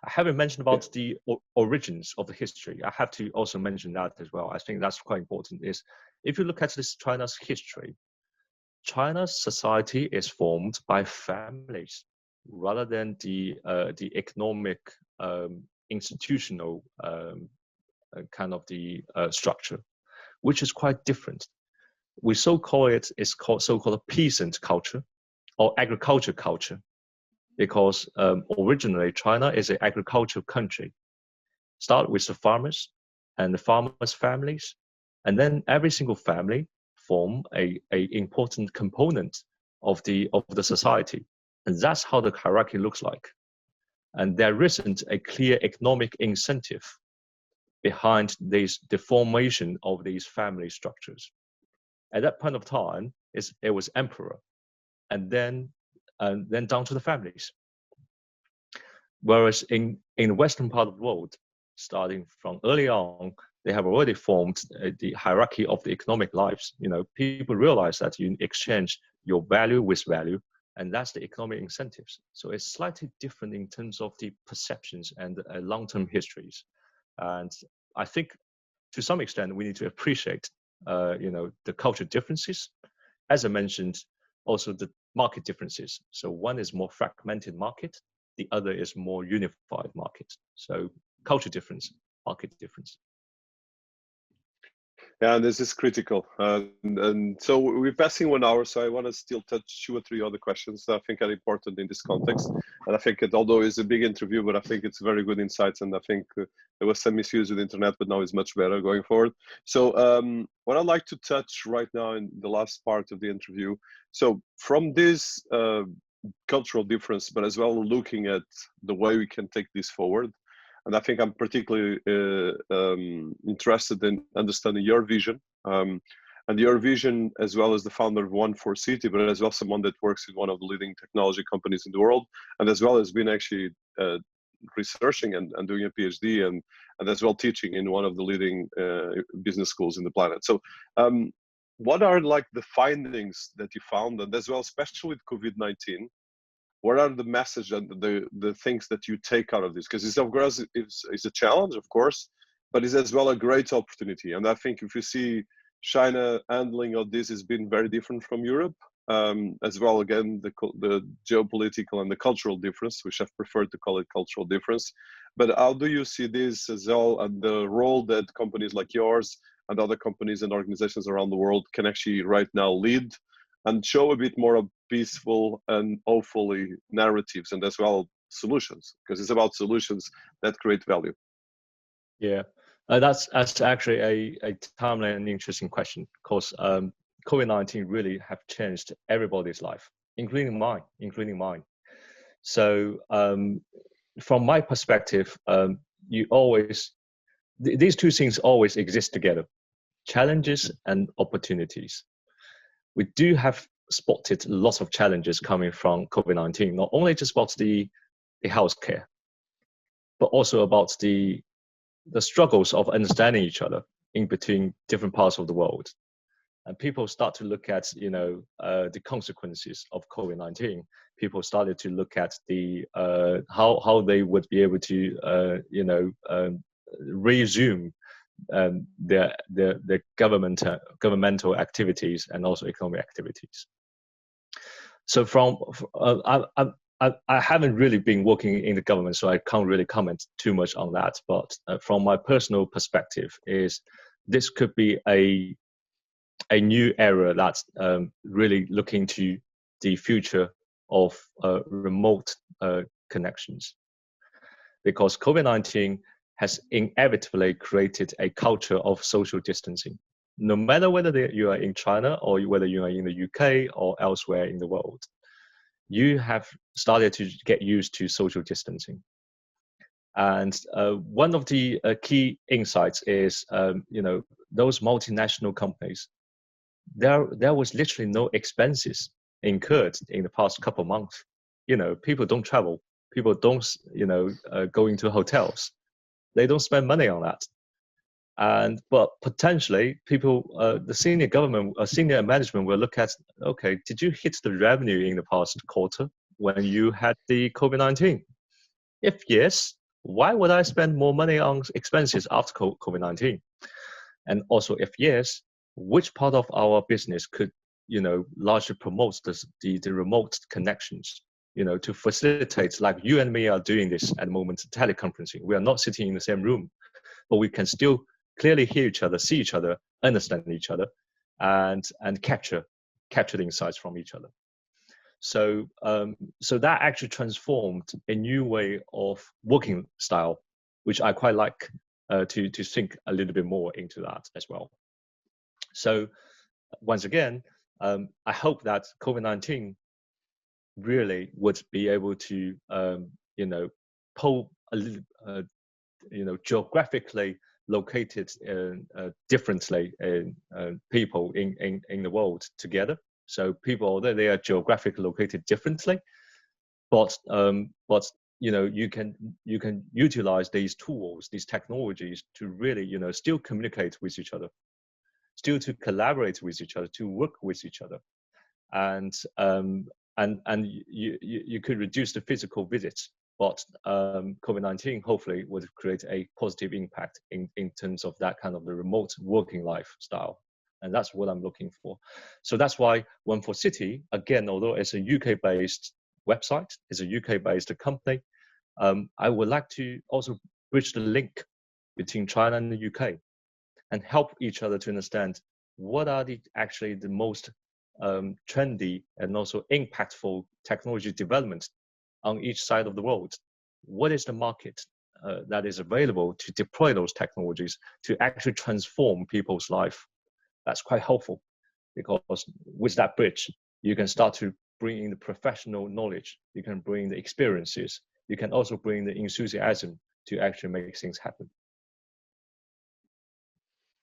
I haven't mentioned about the origins of the history. I have to also mention that as well. I think that's quite important. Is if you look at this China's history, China's society is formed by families rather than the economic institutional kind of the structure, which is quite different. We so-called a peasant culture, or agriculture culture, because originally China is an agricultural country. Start with the farmers and the farmers' families, and then every single family form a important component of the society, and that's how the hierarchy looks like. And there isn't a clear economic incentive behind the formation of these family structures. At that point of time, it was emperor, and then down to the families. Whereas in the western part of the world, starting from early on, they have already formed the hierarchy of the economic lives. People realize that you exchange your value with value, and that's the economic incentives. So it's slightly different in terms of the perceptions and long-term histories. And I think to some extent we need to appreciate, the cultural differences. As I mentioned, also the market differences. So one is more fragmented market, the other is more unified market. So culture difference, market difference. Yeah, and this is critical. And so we're passing 1 hour, so I want to still touch 2 or 3 other questions that I think are important in this context. And I think although it's a big interview, but I think it's very good insights. And I think there was some issues with the internet, but now it's much better going forward. So what I'd like to touch right now in the last part of the interview. So from this cultural difference, but as well looking at the way we can take this forward. And I think I'm particularly interested in understanding your vision, and your vision as well as the founder of One4City, but as well someone that works in one of the leading technology companies in the world, and as well as been actually researching and doing a PhD and as well teaching in one of the leading business schools in the planet. So what are like the findings that you found, and as well, especially with COVID-19, what are the message and the things that you take out of this? Because it's of course it's a challenge, of course, but it's as well a great opportunity. And I think if you see China handling of this has been very different from Europe, as well. Again, the geopolitical and the cultural difference, which I've preferred to call it cultural difference. But how do you see this as well, and the role that companies like yours and other companies and organizations around the world can actually right now lead and show a bit more of peaceful and hopefully narratives and as well solutions, because it's about solutions that create value. Yeah, that's actually a timely and interesting question, because COVID-19 really have changed everybody's life, including mine. So from my perspective, these two things always exist together: challenges and opportunities. We do have spotted lots of challenges coming from COVID-19, not only just about the healthcare, but also about the struggles of understanding each other in between different parts of the world. And people start to look at, the consequences of COVID-19. People started to look at the how they would be able to, resume their governmental activities and also economic activities. So I haven't really been working in the government, so I can't really comment too much on that. But from my personal perspective, is this could be a new era that's really looking to the future of remote connections, because COVID-19 has inevitably created a culture of social distancing. No matter whether you are in China or whether you are in the UK or elsewhere in the world, you have started to get used to social distancing. And one of the key insights is, those multinational companies, there was literally no expenses incurred in the past couple of months. People don't travel, people don't, go into hotels. They don't spend money on that. But potentially people, the senior management will look at, okay, did you hit the revenue in the past quarter when you had the COVID-19? If yes, why would I spend more money on expenses after COVID-19? And also, if yes, which part of our business could, largely promote the remote connections, to facilitate, like you and me are doing this at the moment, teleconferencing. We are not sitting in the same room, but we can still clearly hear each other, see each other, understand each other, and capture the insights from each other. So so that actually transformed a new way of working style, which I quite like to think a little bit more into that as well. So once again, I hope that COVID-19 really would be able to pull a little geographically located differently people in the world together. So people, although they are geographically located differently, but you can utilize these tools, these technologies to really still communicate with each other, still to collaborate with each other, to work with each other, and you could reduce the physical visits. But COVID-19 hopefully would create a positive impact in terms of that kind of the remote working lifestyle. And that's what I'm looking for. So that's why One4City, again, although it's a UK-based website, it's a UK-based company, I would like to also bridge the link between China and the UK and help each other to understand what are actually the most trendy and also impactful technology developments on each side of the world. What is the market that is available to deploy those technologies to actually transform people's life? That's quite helpful, because with that bridge, you can start to bring in the professional knowledge, you can bring the experiences, you can also bring the enthusiasm to actually make things happen.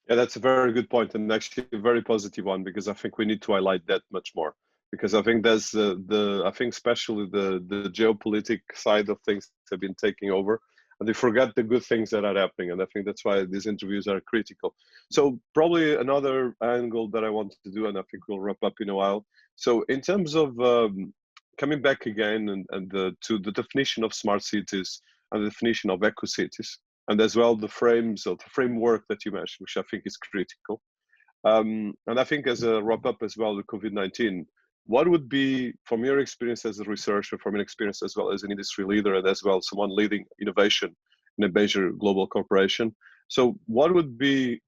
Yeah, that's a very good point, and actually a very positive one, because I think we need to highlight that much more. Because I think there's I think especially the geopolitical side of things have been taking over, and they forget the good things that are happening. And I think that's why these interviews are critical. So probably another angle that I wanted to do, and I think we'll wrap up in a while. So in terms of coming back again to the definition of smart cities and the definition of eco cities, and as well the framework that you mentioned, which I think is critical. And I think as a wrap up as well, the COVID-19, what would be, from your experience as a researcher, from your experience as well as an industry leader, and as well someone leading innovation in a major global corporation, so what would be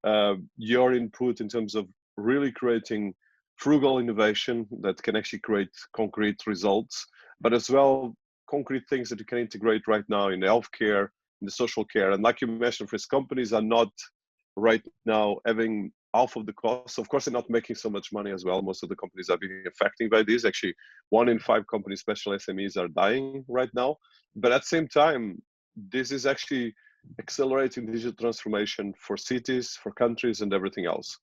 your input in terms of really creating frugal innovation that can actually create concrete results, but as well concrete things that you can integrate right now in healthcare, in the social care? And like you mentioned, first, companies are not right now having half of the costs. Of course, they're not making so much money as well. Most of the companies are being affected by this. Actually, 1 in 5 companies, especially SMEs, are dying right now. But at the same time, this is actually accelerating digital transformation for cities, for countries, and everything else.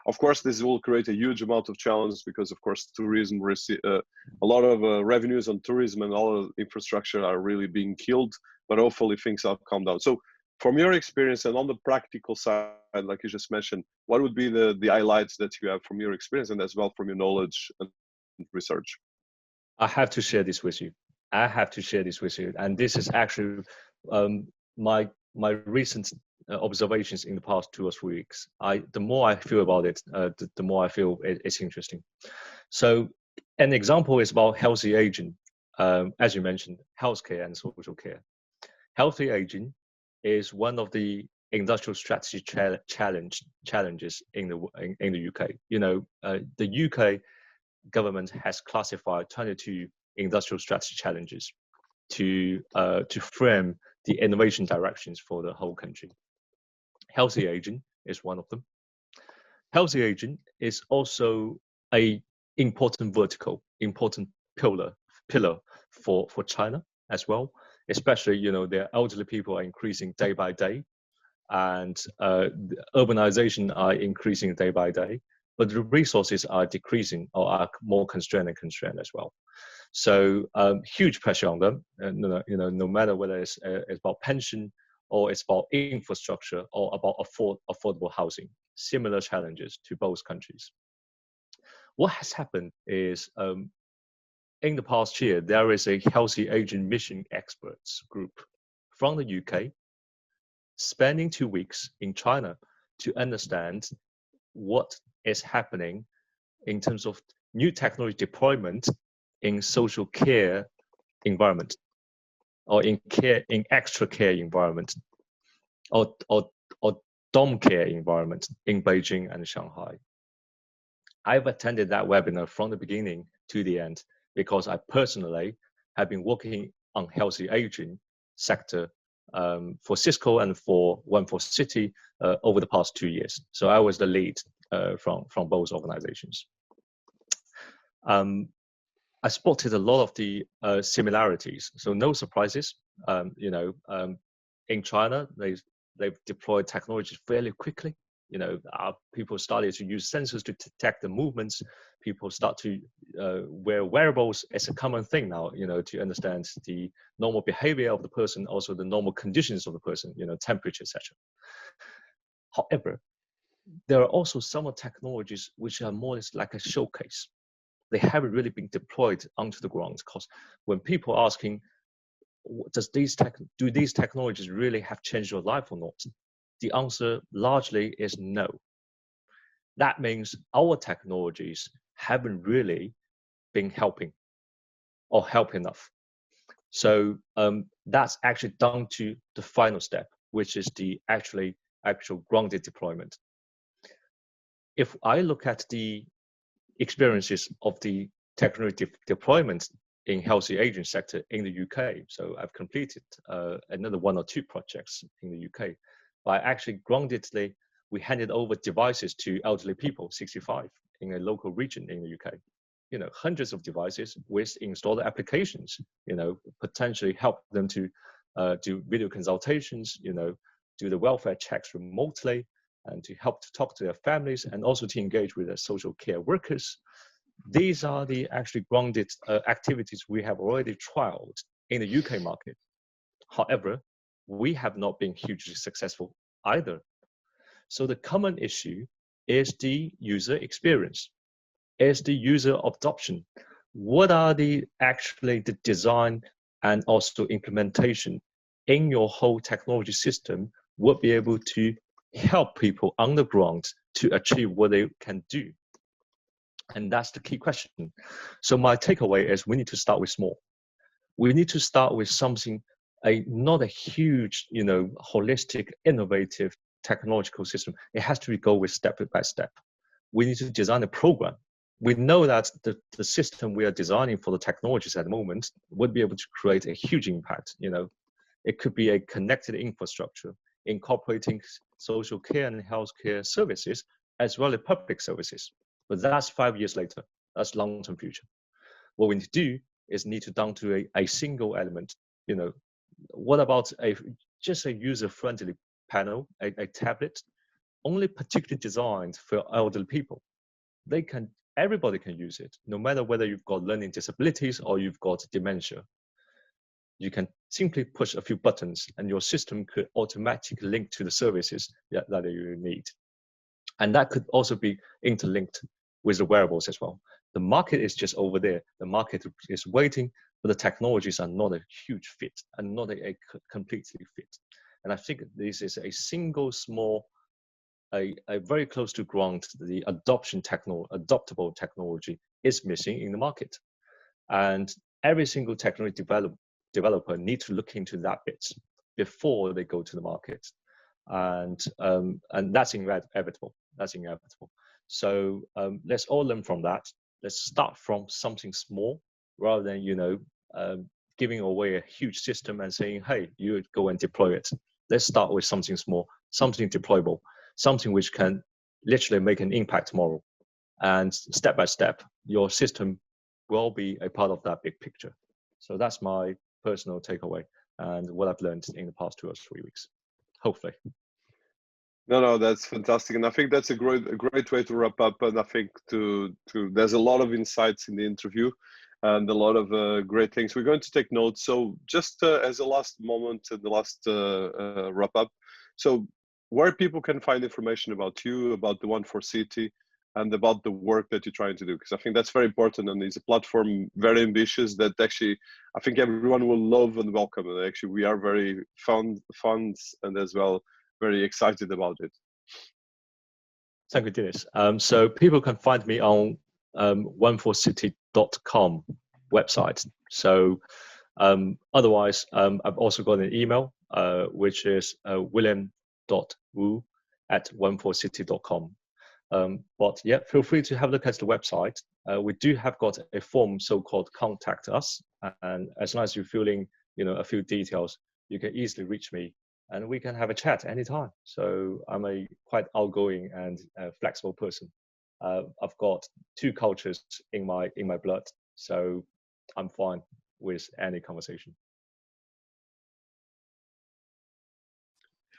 Of course, this will create a huge amount of challenge, because, of course, tourism, a lot of revenues on tourism and all of infrastructure are really being killed. But hopefully things will calm down. So from your experience and on the practical side, like you just mentioned, what would be the highlights that you have from your experience and as well from your knowledge and research? I have to share this with you. I have to share this with you. And this is actually my recent observations in the past 2 or 3 weeks. The more I feel about it, the more I feel it's interesting. So an example is about healthy aging. As you mentioned, healthcare and social care. Healthy aging is one of the industrial strategy challenges in the UK. The UK government has classified 22 industrial strategy challenges to frame the innovation directions for the whole country. Healthy aging is one of them. Healthy aging is also a important pillar for China as well. Especially, their elderly people are increasing day by day, and urbanization are increasing day by day, but the resources are decreasing or are more constrained as well. So huge pressure on them, no matter whether it's about pension or it's about infrastructure or about affordable housing. Similar challenges to both countries. What has happened is, in the past year, there is a healthy aging mission experts group from the UK spending 2 weeks in China to understand what is happening in terms of new technology deployment in social care environment, or in extra care environment, or dom care environment in Beijing and Shanghai. I've attended that webinar from the beginning to the end, because I personally have been working on healthy aging sector for Cisco and for One4City over the past 2 years. So I was the lead from both organizations. I spotted a lot of the similarities, so no surprises. In China, they've deployed technologies fairly quickly. People started to use sensors to detect the movements. People start to wear wearables as a common thing now, to understand the normal behavior of the person, also the normal conditions of the person, temperature, etc. However, there are also some technologies which are more like a showcase. They haven't really been deployed onto the ground, because when people are asking, do these technologies really have changed your life or not? The answer largely is no. That means our technologies haven't really been helping or help enough. So that's actually down to the final step, which is the actual grounded deployment. If I look at the experiences of the technology deployment in healthy aging sector in the UK. So I've completed another 1 or 2 projects in the UK. By actually groundedly, we handed over devices to elderly people, 65, in a local region in the UK. Hundreds of devices with installed applications, potentially help them to do video consultations, do the welfare checks remotely, and to help to talk to their families, and also to engage with their social care workers. These are the actually grounded activities we have already trialed in the UK market. However, we have not been hugely successful either. So the common issue is the user experience, is the user adoption. What are the design and also implementation in your whole technology system would be able to help people on the ground to achieve what they can do? And that's the key question. So my takeaway is we need to start with small. We need to start with something, not a huge, holistic, innovative technological system. It has to go with step by step. We need to design a program. We know that the system we are designing for the technologies at the moment would be able to create a huge impact. It could be a connected infrastructure incorporating social care and healthcare services as well as public services. But that's 5 years later. That's long-term future. What we need to do is need to down to a single element. What about just a user-friendly panel, a tablet, only particularly designed for elderly people? Everybody can use it, no matter whether you've got learning disabilities or you've got dementia. You can simply push a few buttons and your system could automatically link to the services that you need. And that could also be interlinked with the wearables as well. The market is just over there. The market is waiting, but the technologies are not a huge fit and not a completely fit. And I think this is a single small, a very close to ground, the adoptable technology is missing in the market. And every single technology developer needs to look into that bit before they go to the market. And that's inevitable. That's inevitable. So let's all learn from that. Let's start from something small rather than giving away a huge system and saying, hey, you go and deploy it. Let's start with something small, something deployable, something which can literally make an impact tomorrow. And step by step, your system will be a part of that big picture. So that's my personal takeaway and what I've learned in the past 2 or 3 weeks, hopefully. No, that's fantastic, and I think that's a great way to wrap up. And I think there's a lot of insights in the interview, and a lot of great things. We're going to take notes. So just as a last moment, the last wrap up. So where people can find information about you, about the One4City, and about the work that you're trying to do, because I think that's very important, and it's a platform very ambitious that actually I think everyone will love and welcome. And actually, we are very fun and as well very excited about it. Thank you, Dinis. So people can find me on one4city.com website. So otherwise, I've also got an email, which is william.wu@one4city.com. But yeah, feel free to have a look at the website. We do have got a form so-called Contact Us, and as long as you're filling, a few details, you can easily reach me, and we can have a chat anytime. So I'm a quite outgoing and flexible person. I've got two cultures in my blood, so I'm fine with any conversation.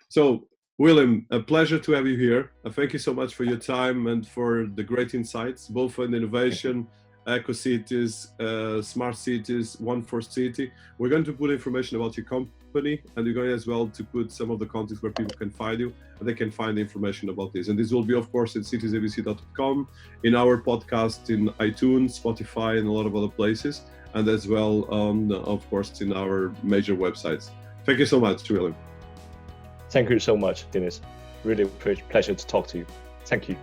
So, William, a pleasure to have you here. Thank you so much for your time and for the great insights, both on innovation, eco-cities, smart cities, One4City. We're going to put information about your company, and we're going as well to put some of the contacts where people can find you, and they can find information about this. And this will be, of course, at citiesabc.com, in our podcast, in iTunes, Spotify, and a lot of other places, and as well, of course, in our major websites. Thank you so much, William. Thank you so much, Dinis. Really a pleasure to talk to you. Thank you.